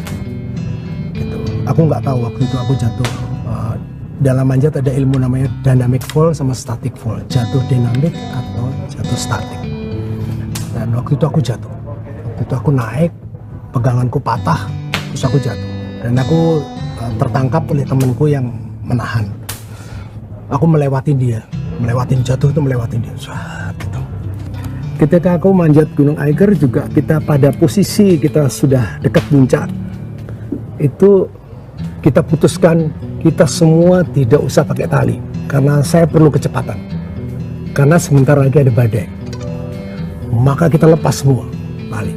Gitu. Aku nggak tahu waktu itu aku jatuh. Dalam manjat ada ilmu namanya dynamic fall sama static fall. Jatuh dinamik atau jatuh statik. Dan waktu itu aku jatuh. Waktu itu aku naik, peganganku patah, terus aku jatuh. Dan aku tertangkap oleh temanku yang menahan. Aku melewatin dia. Jatuh itu melewatin dia. Gitu. Ketika aku manjat Gunung Eiger juga kita pada posisi kita sudah dekat puncak. Itu kita putuskan kita semua tidak usah pakai tali karena saya perlu kecepatan. Karena sebentar lagi ada badai. Maka kita lepas semua tali.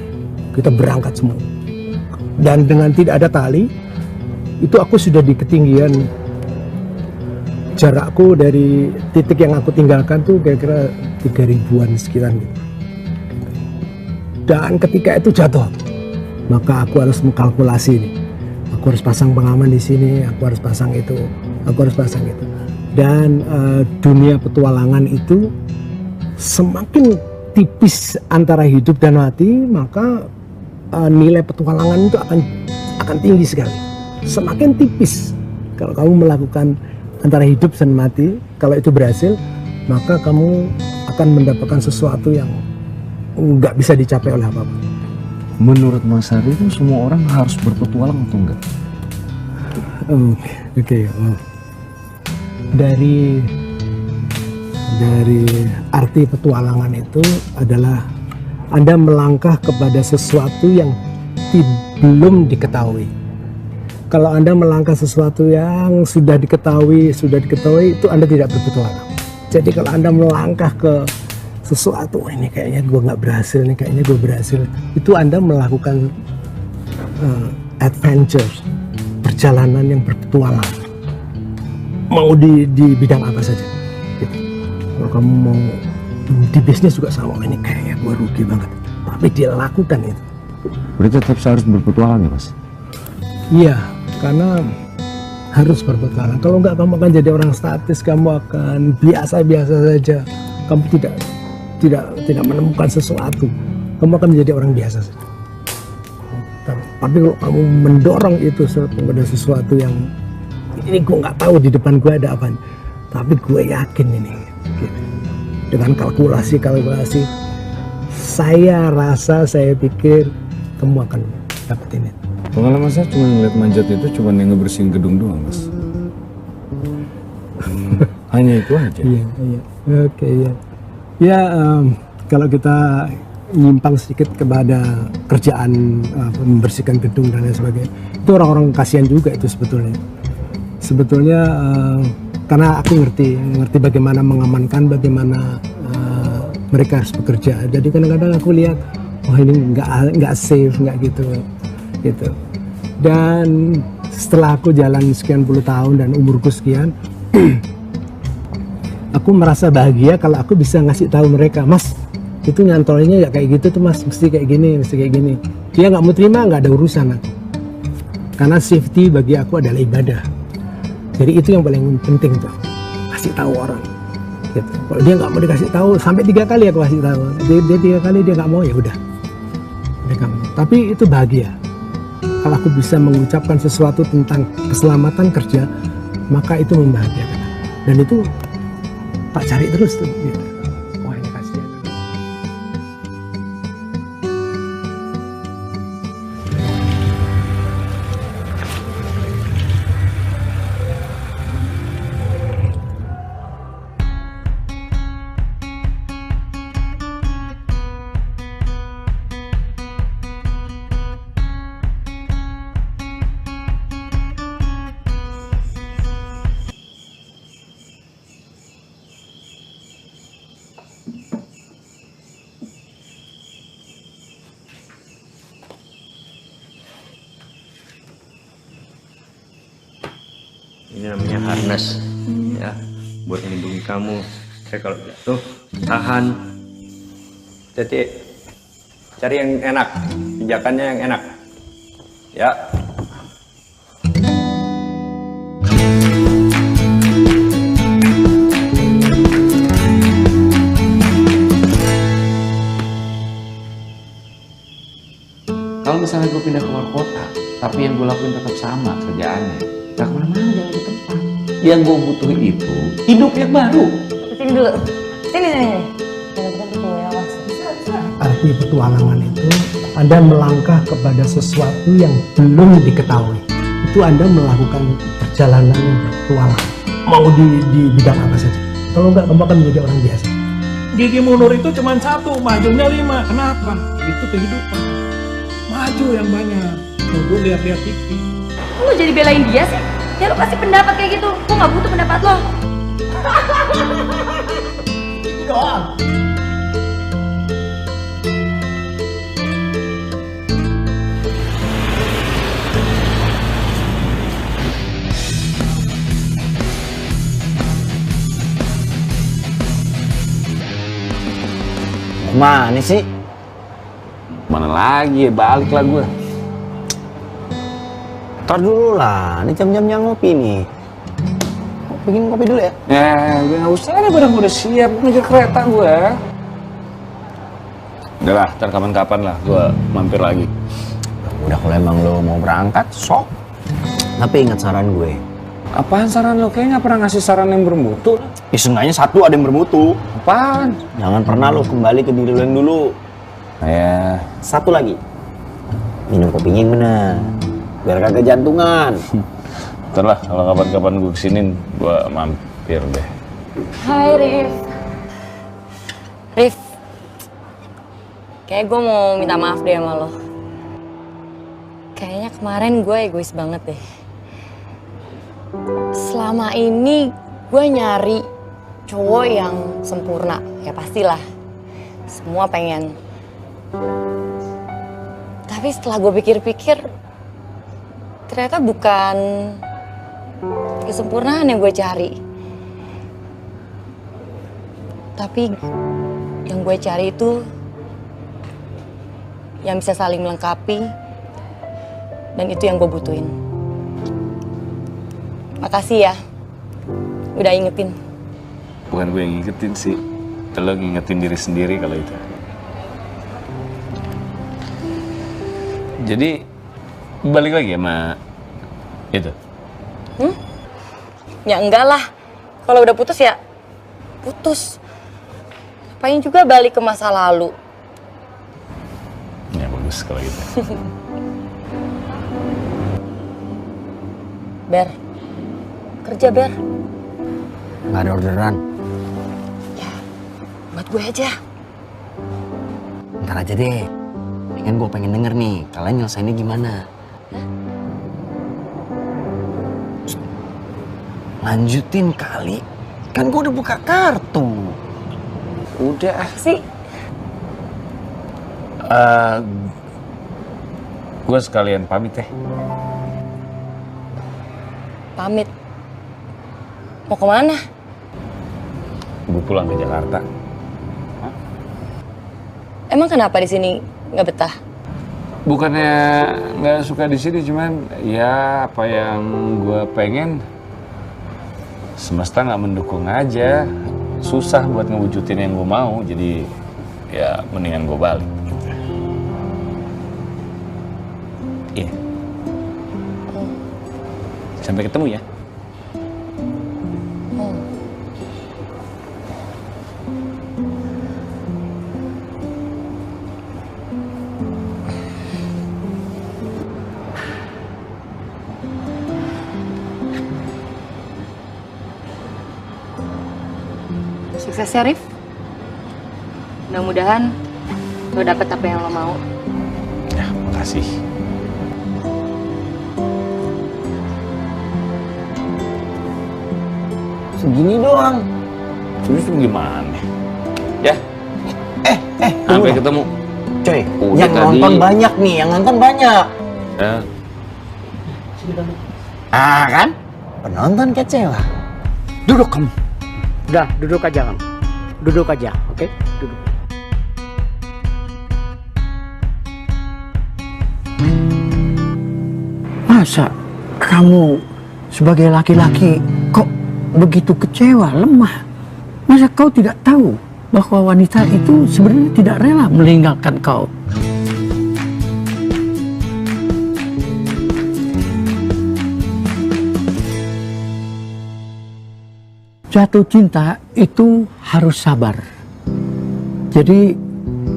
Kita berangkat semua. Dan dengan tidak ada tali, itu aku sudah di ketinggian jarakku dari titik yang aku tinggalkan tuh kira-kira 3000-an sekitar gitu. Dan ketika itu jatuh, maka aku harus mengkalkulasi nih. Aku harus pasang pengaman di sini, aku harus pasang itu, aku harus pasang itu. Dan dunia petualangan itu semakin tipis antara hidup dan mati, maka nilai petualangan itu akan tinggi sekali. Semakin tipis kalau kamu melakukan antara hidup dan mati, kalau itu berhasil, maka kamu akan mendapatkan sesuatu yang nggak bisa dicapai oleh apapun.
Menurut Mas Hari itu semua orang harus berpetualang atau enggak?
Oke. Dari arti petualangan itu adalah Anda melangkah kepada sesuatu yang belum diketahui. Kalau Anda melangkah sesuatu yang sudah diketahui itu Anda tidak berpetualang. Jadi kalau Anda melangkah ke sesuatu, ini kayaknya gue nggak berhasil, ini kayaknya gue berhasil, itu Anda melakukan adventure, perjalanan yang berpetualang. Mau di bidang apa saja. Gitu. Kalau kamu mau di bisnis juga sama, ini kayaknya gue rugi banget, tapi dia lakukan itu.
Berarti tetap harus berpetualang ya, Mas?
Iya, karena harus berpetualang. Kalau enggak kamu akan jadi orang statis, kamu akan biasa-biasa saja. Kamu tidak menemukan sesuatu. Kamu akan menjadi orang biasa saja. Tapi kalau kamu mendorong itu kepada sesuatu yang ini gue nggak tahu di depan gue ada apa, tapi gue yakin ini. Gitu. Dengan kalkulasi, saya pikir kamu akan dapetin itu.
Pengalaman saya cuma ngeliat manjat itu cuma yang ngebersihin gedung doang, Mas. Hanya itu aja.
Iya. Oke, iya. Ya, kalau kita nyimpang sedikit kepada kerjaan membersihkan gedung dan lain sebagainya, itu orang-orang kasihan juga itu sebetulnya. Sebetulnya karena aku ngerti bagaimana mengamankan, bagaimana
mereka harus bekerja. Jadi kadang-kadang aku lihat, oh ini nggak safe, nggak gitu. Dan setelah aku jalan sekian puluh tahun dan umurku sekian, aku merasa bahagia kalau aku bisa ngasih tahu mereka, Mas, itu nyantolnya ya kayak gitu tuh Mas, mesti kayak gini, mesti kayak gini. Dia nggak mau terima, nggak ada urusan aku. Karena safety bagi aku adalah ibadah. Jadi itu yang paling penting tuh, kasih tahu orang. Gitu. Kalau dia nggak mau dikasih tahu, sampai 3 kali aku kasih tahu. Dia 3 kali dia nggak mau, ya udah. Tapi itu bahagia. Kalau aku bisa mengucapkan sesuatu tentang keselamatan kerja, maka itu membahagiakan. Dan itu tak cari terus tuh. Gitu. Wah ini kasihan.
Ini namanya harness, ya, buat melindungi kamu. Kalau jatuh, tahan. Jadi cari yang enak, pijakannya yang enak, ya.
Kalau misalnya gue pindah keluar kota, tapi yang gue lakuin tetap sama kerjaannya, gak kemana-mana, jangan di tempat. Yang gue butuh itu hidup yang baru.
Sini dulu. Sini.
Arti petualangan itu Anda melangkah kepada sesuatu yang belum diketahui. Itu Anda melakukan perjalanan yang berpetualang. Mau di bidang apa saja. Kalau nggak, kamu akan menjadi orang biasa.
Gigi mundur itu cuma 1, majunya 5. Kenapa? Itu kehidupan. Maju yang banyak. Mundur lihat-lihat TV.
Lu jadi belain dia sih? Ya lu kasih pendapat kayak gitu. Gua nggak butuh pendapat lo.
doang.
Mana sih?
Mana lagi? Balik lah gue.
Ntar dulu lah, ini jam-jamnya ngopi nih. Bikin kopi dulu ya?
Ya, gue nggak usah deh, barang gue udah siap. Gue ngejar kereta gue. Udah lah, ntar kapan-kapan lah gue mampir lagi.
Udah, kalau emang lo mau berangkat, sok. Tapi ingat saran gue.
Apaan saran lo? Kayaknya nggak pernah ngasih saran yang bermutu.
Ya seenggaknya satu ada yang bermutu.
Apaan?
Jangan pernah lo kembali ke diri lo yang dulu.
Ya.
Satu lagi. Minum kopinya yang benar. Biar kagak jantungan.
Ntar lah, kalau kapan-kapan gue kesini, gue mampir deh.
Hai Rif. Rif. Kayak gue mau minta maaf deh sama lo. Kayaknya kemarin gue egois banget deh. Selama ini gue nyari cowok yang sempurna. Ya pastilah. Semua pengen. Tapi setelah gue pikir-pikir, ternyata bukan kesempurnaan yang gue cari. Tapi yang gue cari itu yang bisa saling melengkapi, dan itu yang gue butuhin. Makasih ya, udah ingetin.
Bukan gue yang ngingetin sih, lo ngingetin diri sendiri kalau itu. Jadi balik lagi sama itu?
Ya enggak lah, kalau udah putus ya putus. Ngapain juga balik ke masa lalu.
Ya bagus kalau gitu.
Ber, kerja Ber.
Nggak ada orderan.
Ya, buat gue aja.
Ntar aja deh. Ini kan gue pengen denger nih, kalian nyelesainnya gimana? Lanjutin kali. Kan gue udah buka kartu.
Udah
sih.
Gue sekalian pamit ya.
Pamit. Mau kemana?
Gue pulang ke Jakarta.
Emang kenapa di sini nggak betah?
Bukannya nggak suka di sini, cuman ya apa yang gue pengen semesta nggak mendukung aja. Susah buat ngewujudin yang gue mau, jadi ya mendingan gue balik. Iya. Sampai ketemu ya.
Sukses ya, Rif. Mudah-mudahan lo dapet apa yang lo mau.
Ya, makasih.
Segini doang.
Terus gimana? Ya. Sampai ketemu.
Coy,
Udah
yang
tadi.
nonton banyak nih, yang nonton banyak.
Ya.
Ah kan? Penonton kecewa.
Duduk kamu. Udah, duduk aja kamu. Duduk aja, oke? Duduk.
Masa kamu sebagai laki-laki kok begitu kecewa, lemah? Masa kau tidak tahu bahwa wanita itu sebenarnya tidak rela meninggalkan kau? Jatuh cinta itu harus sabar. Jadi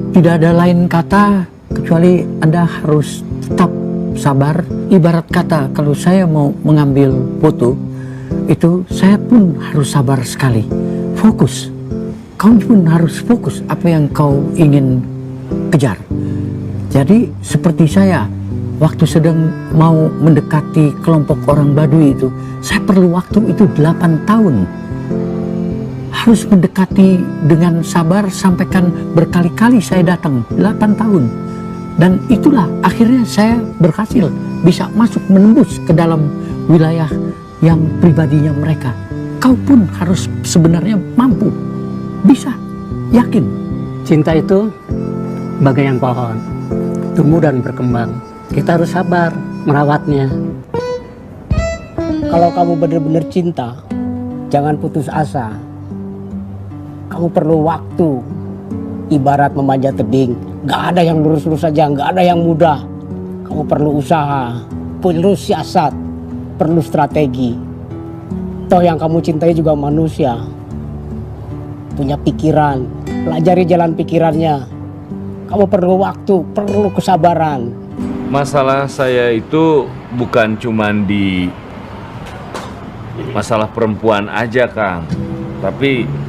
tidak ada lain kata kecuali Anda harus tetap sabar. Ibarat kata kalau saya mau mengambil foto, itu saya pun harus sabar sekali. Fokus. Kau pun harus fokus apa yang kau ingin kejar. Jadi seperti saya, waktu sedang mau mendekati kelompok orang Baduy itu, saya perlu waktu itu 8 tahun. Harus mendekati dengan sabar, sampaikan berkali-kali saya datang 8 tahun. Dan itulah akhirnya saya berhasil bisa masuk menembus ke dalam wilayah yang pribadinya mereka. Kau pun harus sebenarnya mampu, bisa, yakin.
Cinta itu bagaikan pohon, tumbuh dan berkembang. Kita harus sabar merawatnya. Kalau kamu benar-benar cinta, jangan putus asa. Kamu perlu waktu, ibarat memanjat tebing. Gak ada yang lurus-lurus saja, gak ada yang mudah. Kamu perlu usaha, perlu siasat, perlu strategi. Toh yang kamu cintai juga manusia. Punya pikiran, pelajari jalan pikirannya. Kamu perlu waktu, perlu kesabaran.
Masalah saya itu bukan cuman di masalah perempuan aja, Kang. Tapi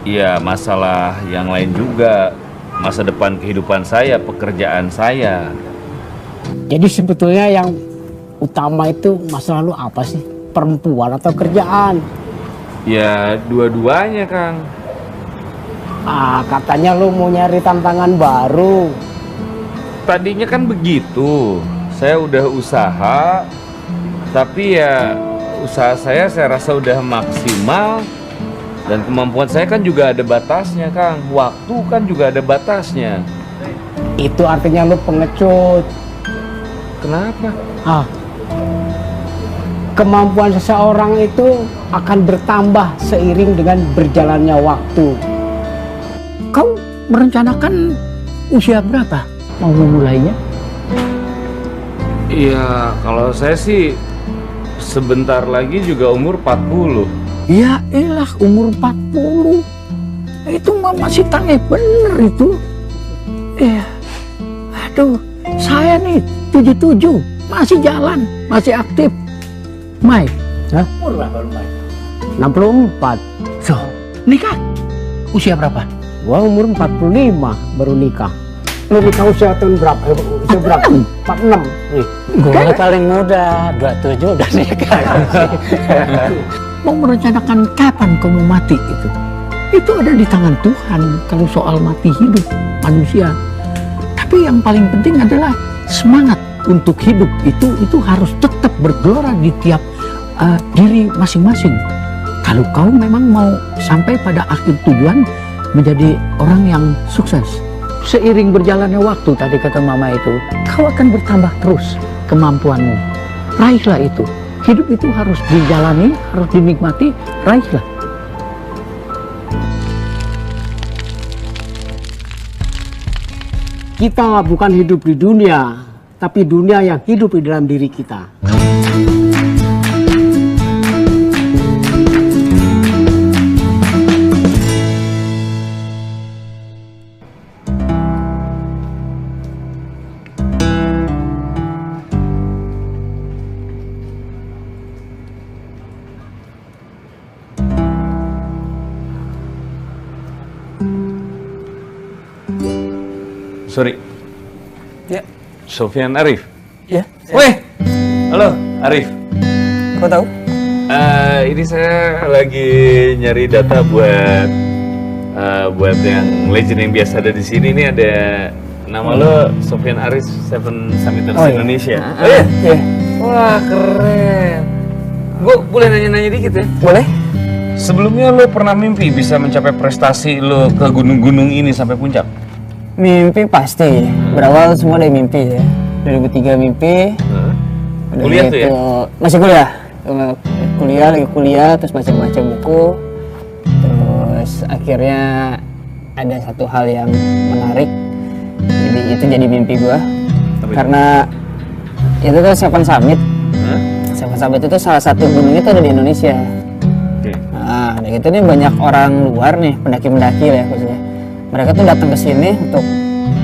ya masalah yang lain juga, masa depan kehidupan saya, pekerjaan saya.
Jadi sebetulnya yang utama itu masa lalu apa sih? Perempuan atau kerjaan?
Ya dua-duanya, Kang.
Katanya lu mau nyari tantangan baru.
Tadinya kan begitu. Saya udah usaha, tapi ya usaha saya rasa udah maksimal. Dan kemampuan saya kan juga ada batasnya, Kang. Waktu kan juga ada batasnya.
Itu artinya lu pengecut.
Kenapa?
Kemampuan seseorang itu akan bertambah seiring dengan berjalannya waktu.
Kau merencanakan usia berapa mau memulainya?
Iya, kalau saya sih sebentar lagi juga umur 40.
Ya elah, umur 40. Itu mah masih tangeh bener itu. Aduh, saya nih 77, masih jalan, masih aktif. Mai,
umur berapa lu, Mai? 64.
So, nikah usia berapa?
Gua umur 45 baru nikah. Lu nikah usia tahun berapa? Usia berapa? 46.
Gua
paling muda, 27 udah nikah.
Mau merencanakan kapan kau mau mati itu?
itu ada di tangan Tuhan kalau soal mati hidup manusia. Tapi yang paling penting adalah semangat untuk hidup itu harus tetap bergelora di tiap diri masing-masing. Kalau kau memang mau sampai pada akhir tujuan menjadi orang yang sukses, seiring berjalannya waktu, tadi kata mama itu, kau akan bertambah terus kemampuanmu. Raihlah itu. Hidup itu harus dijalani, harus dinikmati, raihlah.
Kita bukan hidup di dunia, tapi dunia yang hidup di dalam diri kita.
Sorry.
Ya.
Sofyan Arif.
Ya.
Weh. Halo, Arif.
Kau tahu?
Ini saya lagi nyari data buat yang legend yang biasa ada di sini. Ini ada nama lo Sofyan Arif, Seven Summiters Indonesia.
Oh iya? Iya.
Wah, keren. Gue boleh nanya-nanya dikit ya?
Boleh.
Sebelumnya lo pernah mimpi bisa mencapai prestasi lo ke gunung-gunung ini sampai puncak?
Mimpi pasti. Berawal semua dari mimpi ya. 2003 mimpi.
Kuliah tuh ya?
Masih kuliah. Lagi kuliah, terus baca-baca buku. Terus akhirnya ada satu hal yang menarik. Jadi itu jadi mimpi gua. Karena itu kan Seven Summit. Seven Summit itu salah satu gunung itu ada di Indonesia. Nah, dan itu nih banyak orang luar nih, pendaki-pendaki lah ya khususnya. Mereka tuh datang ke sini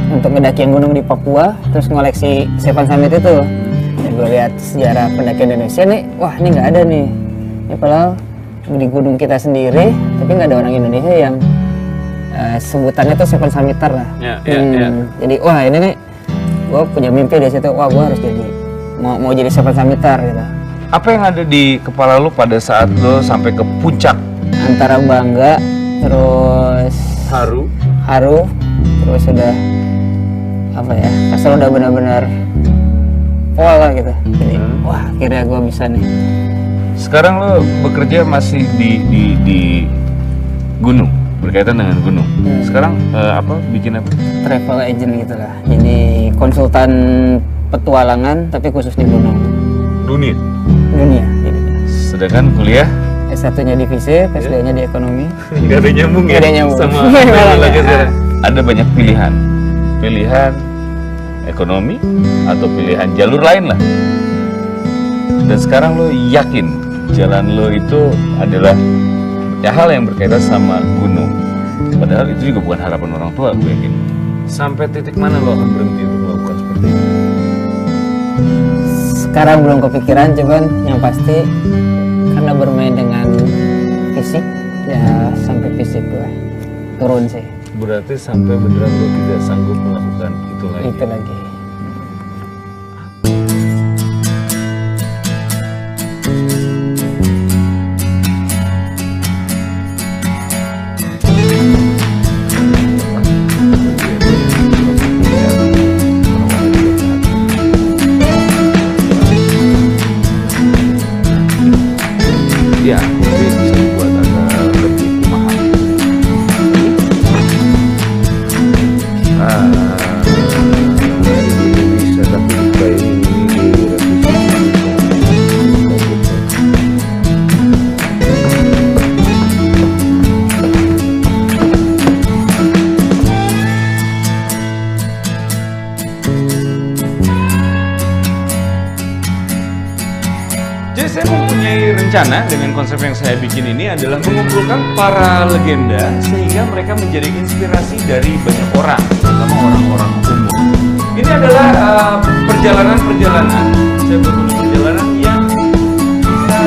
untuk mendaki gunung di Papua, terus ngoleksi Seven Summit itu. Dan gue lihat sejarah pendaki Indonesia nih, wah ini nggak ada nih. Ini padahal di gunung kita sendiri, tapi nggak ada orang Indonesia yang sebutannya tuh Seven Summiter lah. Jadi wah ini nih, gue punya mimpi dari situ. Wah gue harus jadi mau jadi Seven Summiter gitu.
Apa yang ada di kepala lo pada saat lo sampai ke puncak?
Antara bangga, terus haru, terus udah apa ya? Kesel udah benar-benar pol lah gitu. Jadi wah akhirnya gue bisa nih.
Sekarang lo bekerja masih di gunung, berkaitan dengan gunung. Sekarang bikin apa?
Travel agent gitu lah. Jadi konsultan petualangan tapi khusus di gunung.
Dunia.
Jadi.
Sedangkan kuliah?
S1-nya di FISIP, S2-nya di ekonomi.
Gak ada nyambung ya?
Gak ada nyambung.
Sama lagi sekarang. Ada banyak pilihan. Pilihan ekonomi atau pilihan jalur lain lah. Dan sekarang lo yakin jalan lo itu adalah ya hal yang berkaitan sama gunung. Padahal itu juga bukan harapan orang tua, gue yakin. Sampai titik mana lo akan berhenti untuk melakukan seperti itu?
Sekarang belum kepikiran, cuman yang pasti karena bermain dengan fisik ya sampai fisik gue turun sih.
Berarti sampai beneran lo tidak sanggup melakukan itu lagi?
Itu lagi.
Ya, mungkin bisa dibuat agak lebih paham. Bisa, tapi kayak ini Jadi saya mempunyai rencana dengan konsep yang saya bikin ini adalah mengumpulkan para legenda sehingga mereka menjadi inspirasi dari banyak orang, terutama orang-orang umum. Ini adalah perjalanan-perjalanan, saya buat perjalanan yang bisa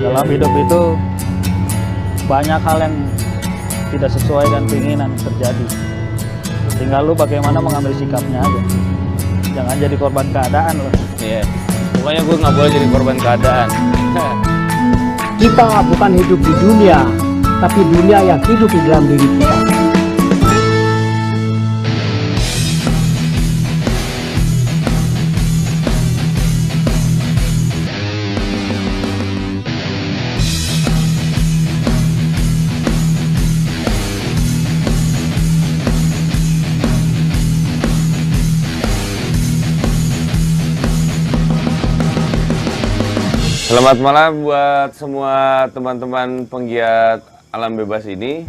dalam hidup itu banyak hal yang tidak sesuai dengan keinginan terjadi. Tinggal lu bagaimana mengambil sikapnya aja. Jangan jadi korban keadaan lo.
Iya. Pokoknya gue nggak boleh jadi korban keadaan.
Kita bukan hidup di dunia, tapi dunia yang hidup di dalam diri kita.
Selamat malam buat semua teman-teman penggiat alam bebas ini.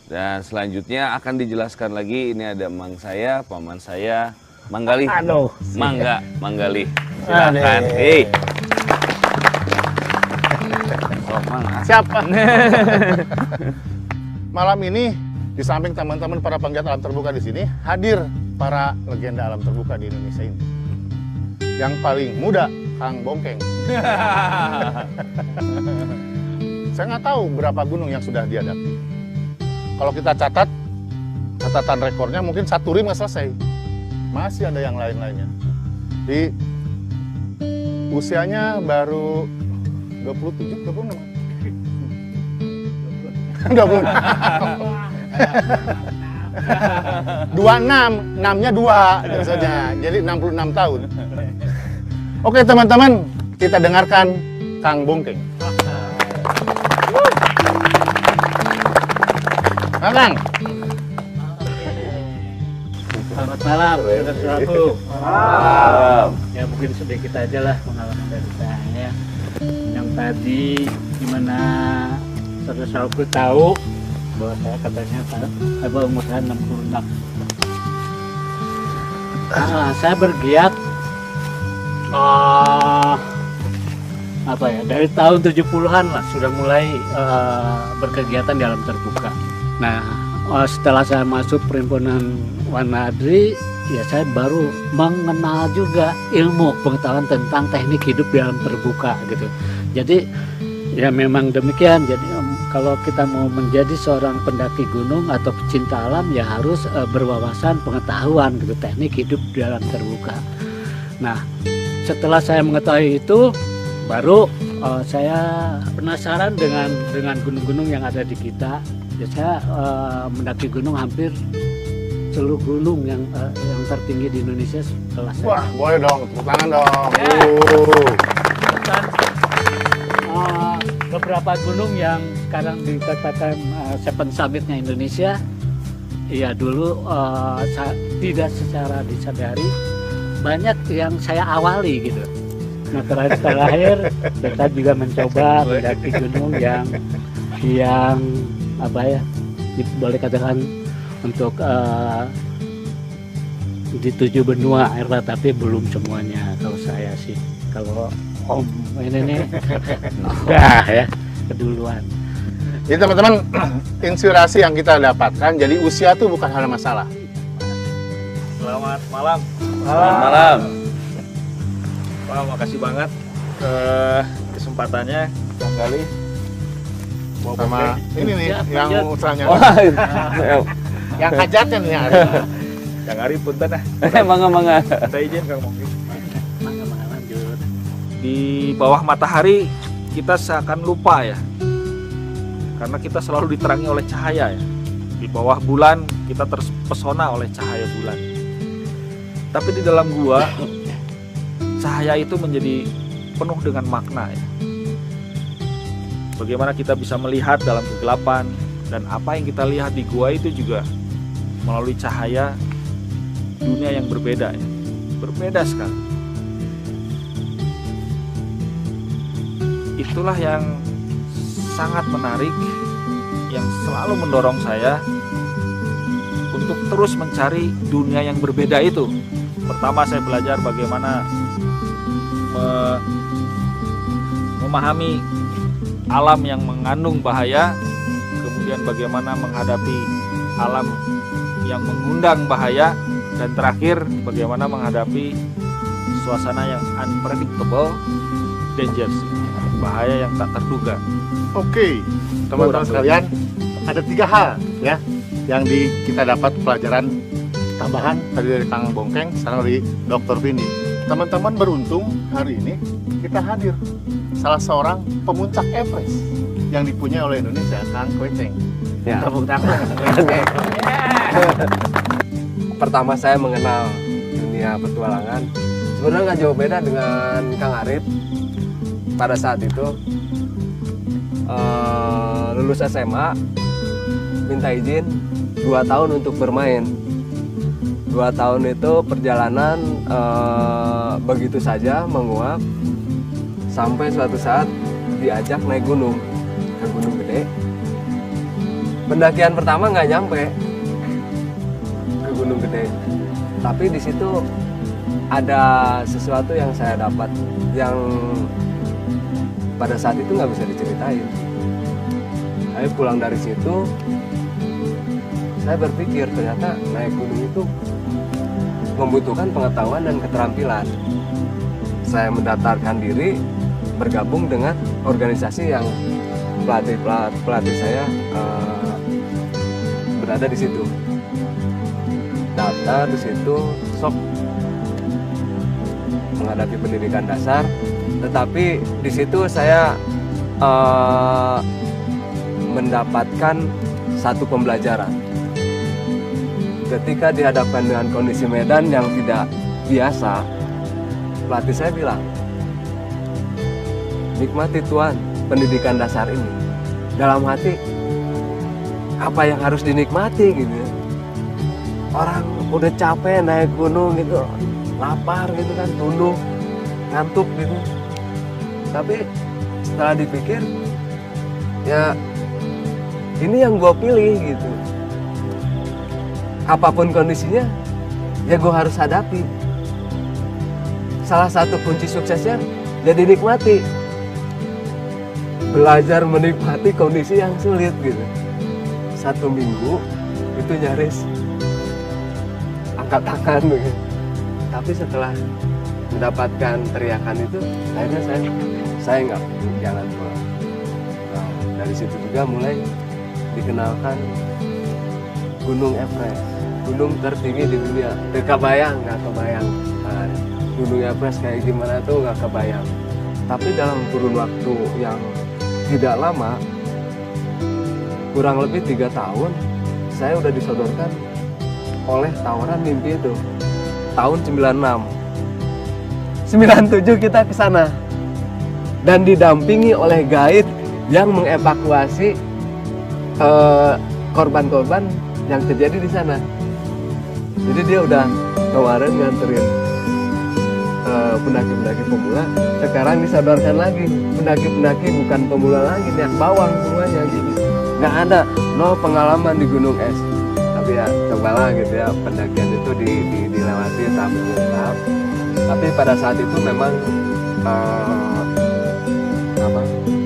Dan selanjutnya akan dijelaskan lagi, ini ada mang saya, paman saya, Manggali.
Aduh.
Manggali. Silakan. Hei.
Siapa? Malam ini di samping teman-teman para penggiat alam terbuka di sini, hadir para legenda alam terbuka di Indonesia ini. Yang paling muda, Kang Bongkeng. Saya nggak tahu berapa gunung yang sudah dihadapi. Kalau kita catat, catatan rekornya mungkin 1 rim nggak selesai. Masih ada yang lain-lainnya. Di usianya baru 27, 26. 26. 26, 6-nya 2 tentu saja. Jadi 66 tahun. Oke teman-teman, kita dengarkan Kang Bongkeng. Kang.
Selamat malam, saudara-saudaraku.
Malam.
Ya mungkin sedikit aja lah pengalaman dari saya. Yang tadi gimana saudara-saudaraku tahu bahwa saya katanya umur saya 66. Saya bergiat dari tahun 70-an lah sudah mulai berkegiatan di alam terbuka. Nah, setelah saya masuk perhimpunan Wanadri, ya saya baru mengenal juga ilmu pengetahuan tentang teknik hidup di alam terbuka gitu. Jadi ya memang demikian. Jadi kalau kita mau menjadi seorang pendaki gunung atau pecinta alam ya harus berwawasan pengetahuan gitu teknik hidup di alam terbuka. Nah, setelah saya mengetahui itu baru saya penasaran dengan gunung-gunung yang ada di kita. Ya, saya mendaki gunung hampir seluruh gunung yang tertinggi di Indonesia setelah saya.
Wah, boleh dong, tepuk tangan dong.
Beberapa gunung yang sekarang dikatakan Seven Summit-nya Indonesia, ya dulu tidak secara disadari banyak yang saya awali gitu. Nah terakhir saya juga mencoba mendaki gunung yang apa ya, boleh katakan untuk di 7 benua Eropa, tapi belum semuanya. Kalau saya sih, kalau Om ini nih udah ya keduluan.
Jadi teman-teman, inspirasi yang kita dapatkan, jadi usia itu bukan hal masalah.
Selamat malam.
Selamat malam.
Wah, makasih banget kesempatannya Kang Gali.
Sama ini nih yang utranya. Yang hajatnya nih.
Kang Ari punten ah.
Mangga.
Saya izin Kang Mongki. Di bawah matahari kita seakan lupa ya, karena kita selalu diterangi oleh cahaya ya. Di bawah bulan kita terpesona oleh cahaya bulan. Tapi di dalam gua cahaya itu menjadi penuh dengan makna ya. Bagaimana kita bisa melihat dalam kegelapan, dan apa yang kita lihat di gua itu juga melalui cahaya dunia yang berbeda ya. Berbeda sekali. Itulah yang sangat menarik, yang selalu mendorong saya untuk terus mencari dunia yang berbeda itu. Pertama saya belajar bagaimana memahami alam yang mengandung bahaya, kemudian bagaimana menghadapi alam yang mengundang bahaya, dan terakhir bagaimana menghadapi suasana yang unpredictable dangers, bahaya yang tak terduga.
Oke, teman-teman sekalian, ada 3 hal ya yang kita dapat pelajaran tambahan tadi dari Kang Bongkeng, sekarang dari Dr. Vindi. Teman-teman beruntung hari ini kita hadir salah seorang pemuncak Everest yang dipunyai oleh Indonesia, Kang Kweceng.
Ya.
Tepuk tangan.
Pertama saya mengenal dunia petualangan sebenarnya nggak jauh beda dengan Kang Arif. Pada saat itu lulus SMA, minta izin 2 tahun untuk bermain. 2 tahun itu perjalanan begitu saja menguap sampai suatu saat diajak naik gunung ke Gunung Gede. Pendakian pertama nggak nyampe ke Gunung Gede, tapi di situ ada sesuatu yang saya dapat yang pada saat itu nggak bisa diceritain. Saya pulang dari situ, saya berpikir ternyata naik gunung itu membutuhkan pengetahuan dan keterampilan. Saya mendaftarkan diri bergabung dengan organisasi yang pelatih saya berada di situ. Daftar di situ, sok menghadapi pendidikan dasar, tetapi di situ saya mendapatkan satu pembelajaran. Ketika dihadapkan dengan kondisi medan yang tidak biasa, pelatih saya bilang, nikmati Tuan pendidikan dasar ini. Dalam hati, apa yang harus dinikmati gitu. Orang udah capek naik gunung gitu, lapar gitu kan, tunduk, ngantuk gitu. Tapi setelah dipikir, ya ini yang gue pilih gitu. Apapun kondisinya, ya gue harus hadapi. Salah satu kunci suksesnya, ya dinikmati. Belajar menikmati kondisi yang sulit gitu. 1 minggu itu nyaris angkat tangan gitu. Tapi setelah mendapatkan teriakan itu, akhirnya saya nggak jalan pulang. Nah, dari situ juga mulai dikenalkan Gunung Everest, gunung tertinggi di dunia. Nggak kebayang. Nah, Gunung Everest kayak gimana tuh nggak kebayang. Tapi dalam kurun waktu yang tidak lama, kurang lebih 3 tahun, saya udah disodorkan oleh tawaran mimpi itu. Tahun 96. 97 kita ke sana. Dan didampingi oleh guide yang mengevakuasi korban-korban yang terjadi di sana. Jadi dia udah kemarin nganterin pendaki-pendaki pemula, sekarang disodorkan lagi pendaki-pendaki bukan pemula lagi, niat bawang semuanya gitu. Nggak ada, no pengalaman di gunung es. Tapi ya cobalah gitu ya, pendakian itu dilewati tahap demi tahap. Tapi pada saat itu memang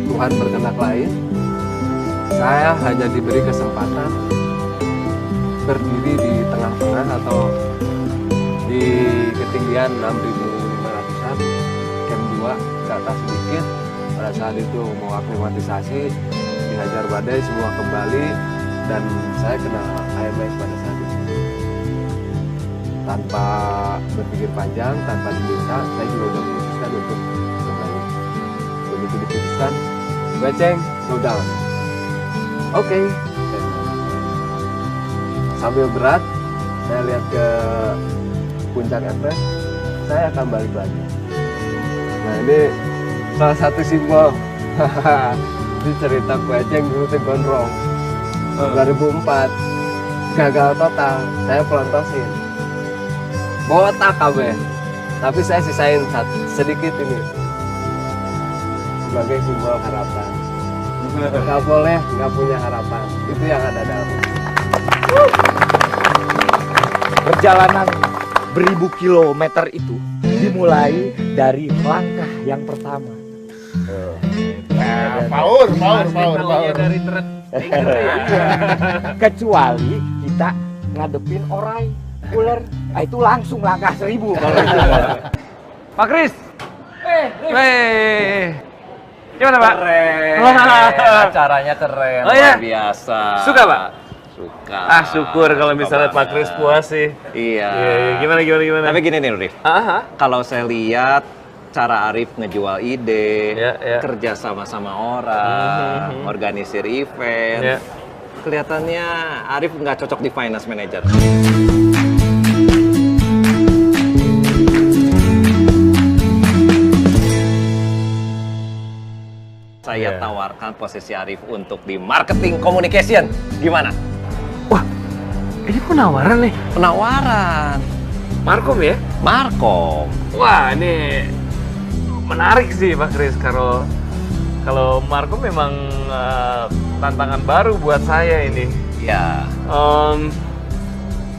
Tuhan berkehendak lain. Saya hanya diberi kesempatan berdiri di tengah-tengah atau di ketinggian 6.500-an, camp 2 ke atas sedikit. Pada saat itu mau aklimatisasi, dihajar badai, semua kembali, dan saya kena AMS pada saat itu. Tanpa berpikir panjang, tanpa diminta, saya juga udah memutuskan untuk kembali. Begitu diputuskan, Kweceng, go down. Oke. Sambil berat, saya lihat ke puncak Everest, saya akan balik lagi. Nah ini salah satu simbol. Ini cerita Kweceng dulu tuh gondrong. 2004, gagal total, saya pelontosin. Botak kabeh. Tapi saya sisain sedikit ini sebagai simbol harapan. Gak boleh gak punya harapan. Itu yang ada dalam.
Perjalanan beribu kilometer itu dimulai dari langkah yang pertama.
Power.
Kecuali kita ngadepin orang ular, itu langsung langkah 1000 kalau itu.
Pak Kris, Wey. Gimana Pak?
Keren. Acaranya keren,
Oh, iya?
luar biasa.
Suka Pak?
Suka.
Ah syukur kalau misalnya Pak Kris puas sih.
Iya.
Gimana?
Tapi gini nih Rif, kalau saya lihat cara Arif ngejual ide, kerja sama orang, organisir event, kelihatannya Arif nggak cocok di finance manager. Saya tawarkan posisi Arif untuk di marketing communication. Gimana?
Ini penawaran nih?
Penawaran.
Markom ya?
Markom.
Wah, ini menarik sih Pak Kris. Kalau Markom memang tantangan baru buat saya ini.
Ya.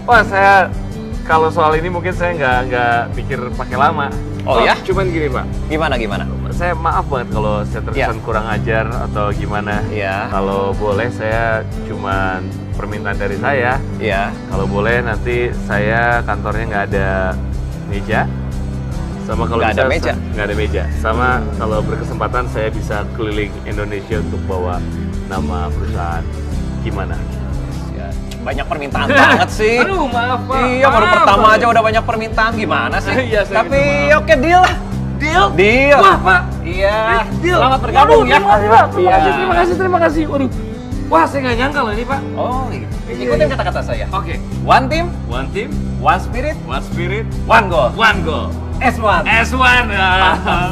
Wah, saya kalau soal ini mungkin saya nggak pikir pakai lama.
Oh ya?
Cuman gini Pak.
Gimana?
Saya maaf banget kalau saya terkesan kurang ajar atau gimana.
Iya.
Kalau boleh saya cuman permintaan dari saya.
Iya.
Kalau boleh nanti saya kantornya nggak ada meja. Sama kalau
Nggak ada
bisa,
meja?
Nggak ada meja. Sama kalau berkesempatan saya bisa keliling Indonesia untuk bawa nama perusahaan. Gimana?
Banyak permintaan banget sih.
Aduh, maaf Pak.
Iya, baru pertama aja udah banyak permintaan. Gimana sih?
Iya, saya
Tapi
minta maaf.
oke, deal lah. Deal.
Wah Pak.
Iya.
Deal.
Selamat bergabung ya.
Terima kasih Pak.
Iya.
Terima kasih. Waduh. Wah, saya nggak nyangka loh ini Pak.
Oh, ikutin kata-kata saya.
Oke.
One team,
one spirit,
one goal. S1.
S1.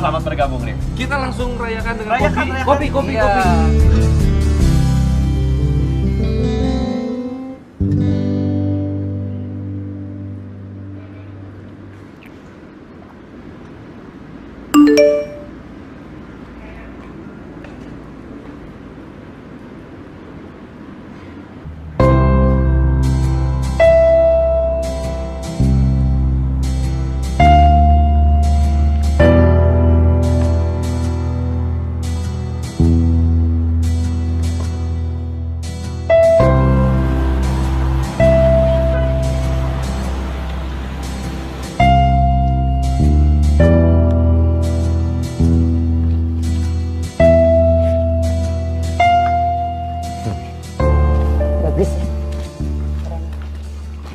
Selamat bergabung nih.
Kita langsung rayakan dengan
Rayakan.
kopi.
Iya.
Bagus ya?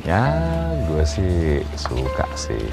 Ya, gue sih suka sih.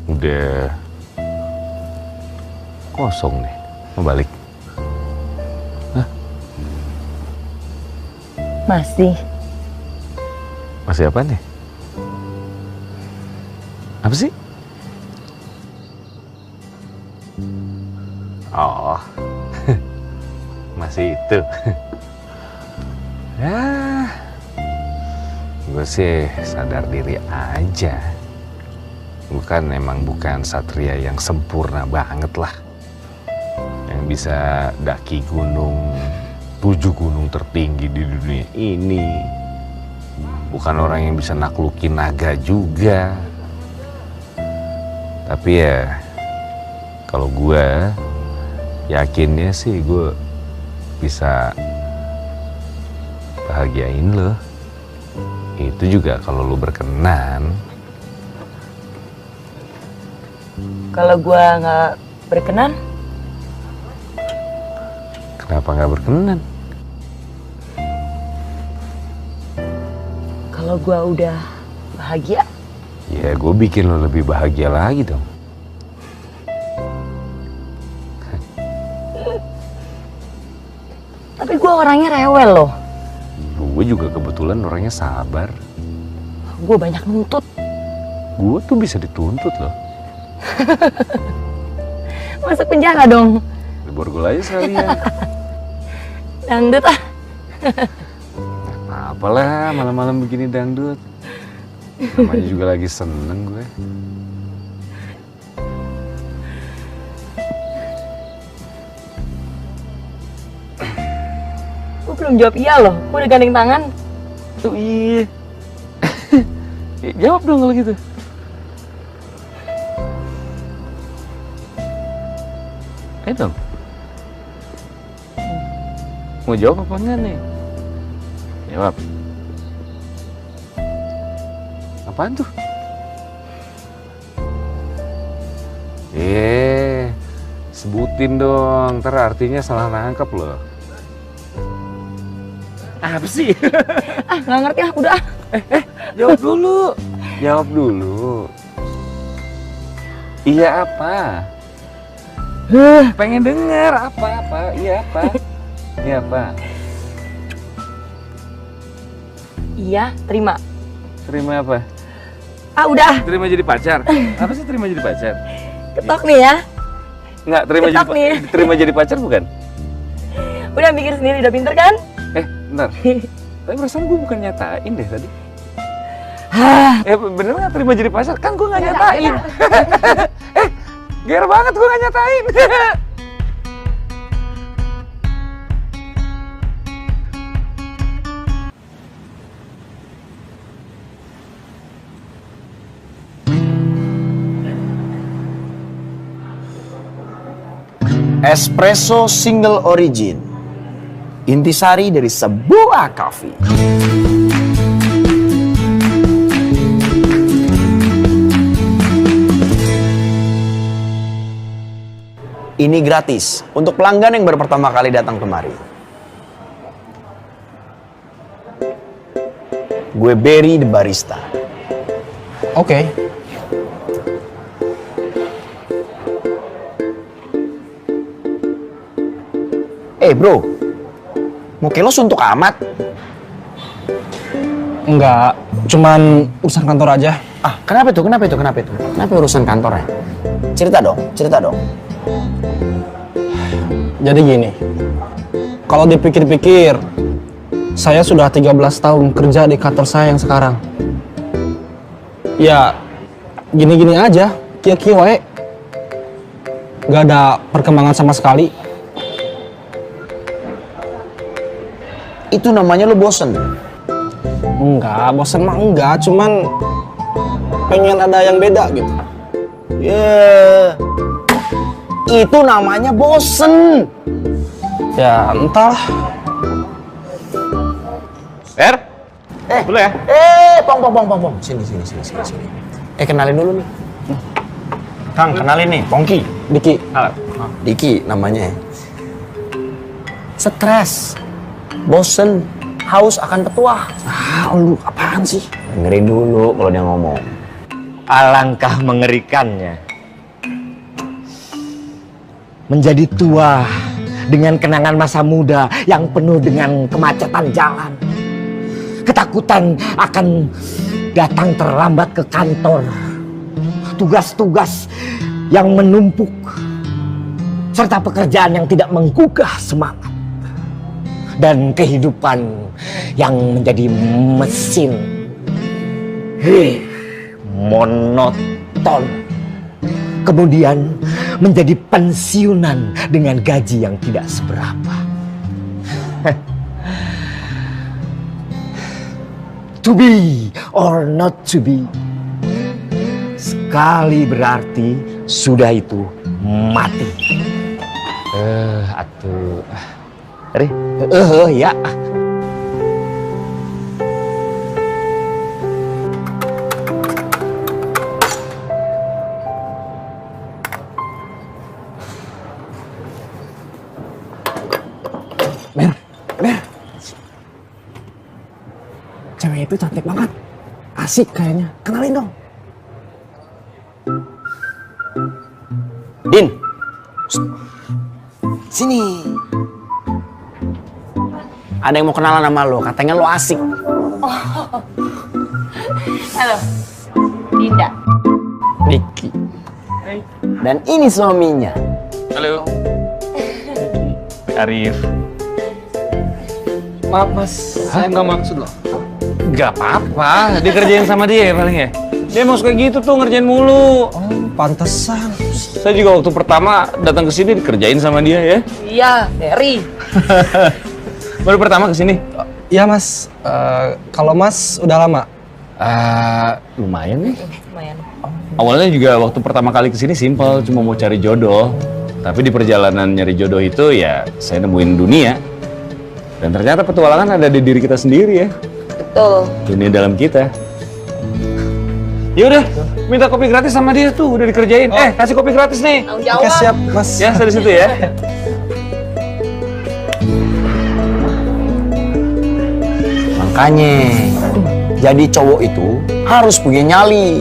Udah kosong nih, mau balik. Hah?
Masih.
Masih apa nih? Apa sih? Oh, masih itu. Ya, gue sih sadar diri aja. Bukan satria yang sempurna banget lah. Yang bisa daki gunung, 7 gunung tertinggi di dunia ini. Bukan orang yang bisa naklukin naga juga. Tapi ya, kalau gue yakinnya sih gue bisa bahagiain lo. Itu juga kalau lo berkenan.
Kalau gua nggak berkenan,
Kenapa nggak berkenan?
kalau gua udah bahagia,
Ya gue bikin lo lebih bahagia lagi dong.
tapi gua orangnya rewel loh.
Gue juga kebetulan orangnya sabar.
Gua banyak nuntut.
Gue tuh bisa dituntut loh.
Masuk penjara dong.
Di borgol aja sekalian.
Dangdut ah.
Apalah malam-malam begini dangdut. Namanya juga lagi seneng gue.
Gue belum jawab iya loh, gue udah gandeng tangan.
Tuh iya. Jawab dong kalau gitu. Ayo dong. Mau jawab apa enggak nih? Jawab. Apaan tuh? Sebutin dong, ntar artinya salah nangkep loh. Apa sih?
Nggak ngerti ah, udah.
Jawab dulu. Jawab dulu. Iya apa? Pengen dengar apa? Iya apa? Iya apa?
Iya, terima.
Terima apa?
Udah.
Terima jadi pacar. Apa sih terima jadi pacar?
Ketok nih ya.
Nggak, terima jadi pacar bukan?
Udah mikir sendiri, udah pinter kan?
Bentar. Tapi perasaan gue bukan nyatain deh tadi. Bener nggak terima jadi pacar? Kan gue nggak nyatain. Ger banget gue nggak nyatain.
Espresso single origin, intisari dari sebuah kafe. Ini gratis untuk pelanggan yang baru pertama kali datang kemari. Gue Barry the barista.
Oke. Bro, mau kelos untuk amat?
Enggak, cuman urusan kantor aja.
Kenapa itu? Kenapa urusan kantornya? Cerita dong.
Jadi gini, kalau dipikir-pikir, saya sudah 13 tahun kerja di kantor saya yang sekarang. Ya, gini-gini aja, kia-kia wae. Gak ada perkembangan sama sekali.
Itu namanya lo bosen?
Enggak, bosen mah enggak, cuman pengen ada yang beda gitu.
Itu namanya bosen.
Ya, entahlah.
Boleh ya? Pong. Sini. Kenalin dulu nih. Kang, kenalin nih, Pongki. Diki namanya. Stres, bosen, haus akan petuah. Lu apaan sih? Dengerin dulu kalau dia ngomong.
Alangkah mengerikannya. Menjadi tua dengan kenangan masa muda yang penuh dengan kemacetan jalan. Ketakutan akan datang terlambat ke kantor. Tugas-tugas yang menumpuk. Serta pekerjaan yang tidak menggugah semangat. Dan kehidupan yang menjadi mesin. Monoton. Kemudian menjadi pensiunan dengan gaji yang tidak seberapa. To be or not to be. Sekali berarti sudah itu mati. Atuh. Ya.
Ber. Cewek itu cantik banget. Asik kayaknya. Kenalin dong.
Din. Sini. Ada yang mau kenalan sama lo, katanya lo asik.
Halo, Dinda.
Niki. Dan ini suaminya.
Halo. Arif.
Maaf mas, saya nggak maksud loh.
Gak apa-apa, dikerjain sama dia ya paling ya. Dia mau suka gitu tuh, ngerjain mulu.
Pantesan.
Saya juga waktu pertama datang ke sini dikerjain sama dia ya.
Iya, Derry.
Baru pertama ke sini?
Iya mas, kalau mas udah lama?
Lumayan nih.
Lumayan.
Awalnya juga waktu pertama kali ke sini simpel, cuma mau cari jodoh. Tapi di perjalanan nyari jodoh itu ya saya nemuin dunia. Dan ternyata petualangan ada di diri kita sendiri ya.
Betul.
Dunia dalam kita. Ya udah, minta kopi gratis sama dia tuh, udah dikerjain. Kasih kopi gratis nih.
Oke, siap, Mas.
Ya, saya di situ ya.
Makanya jadi cowok itu harus punya nyali.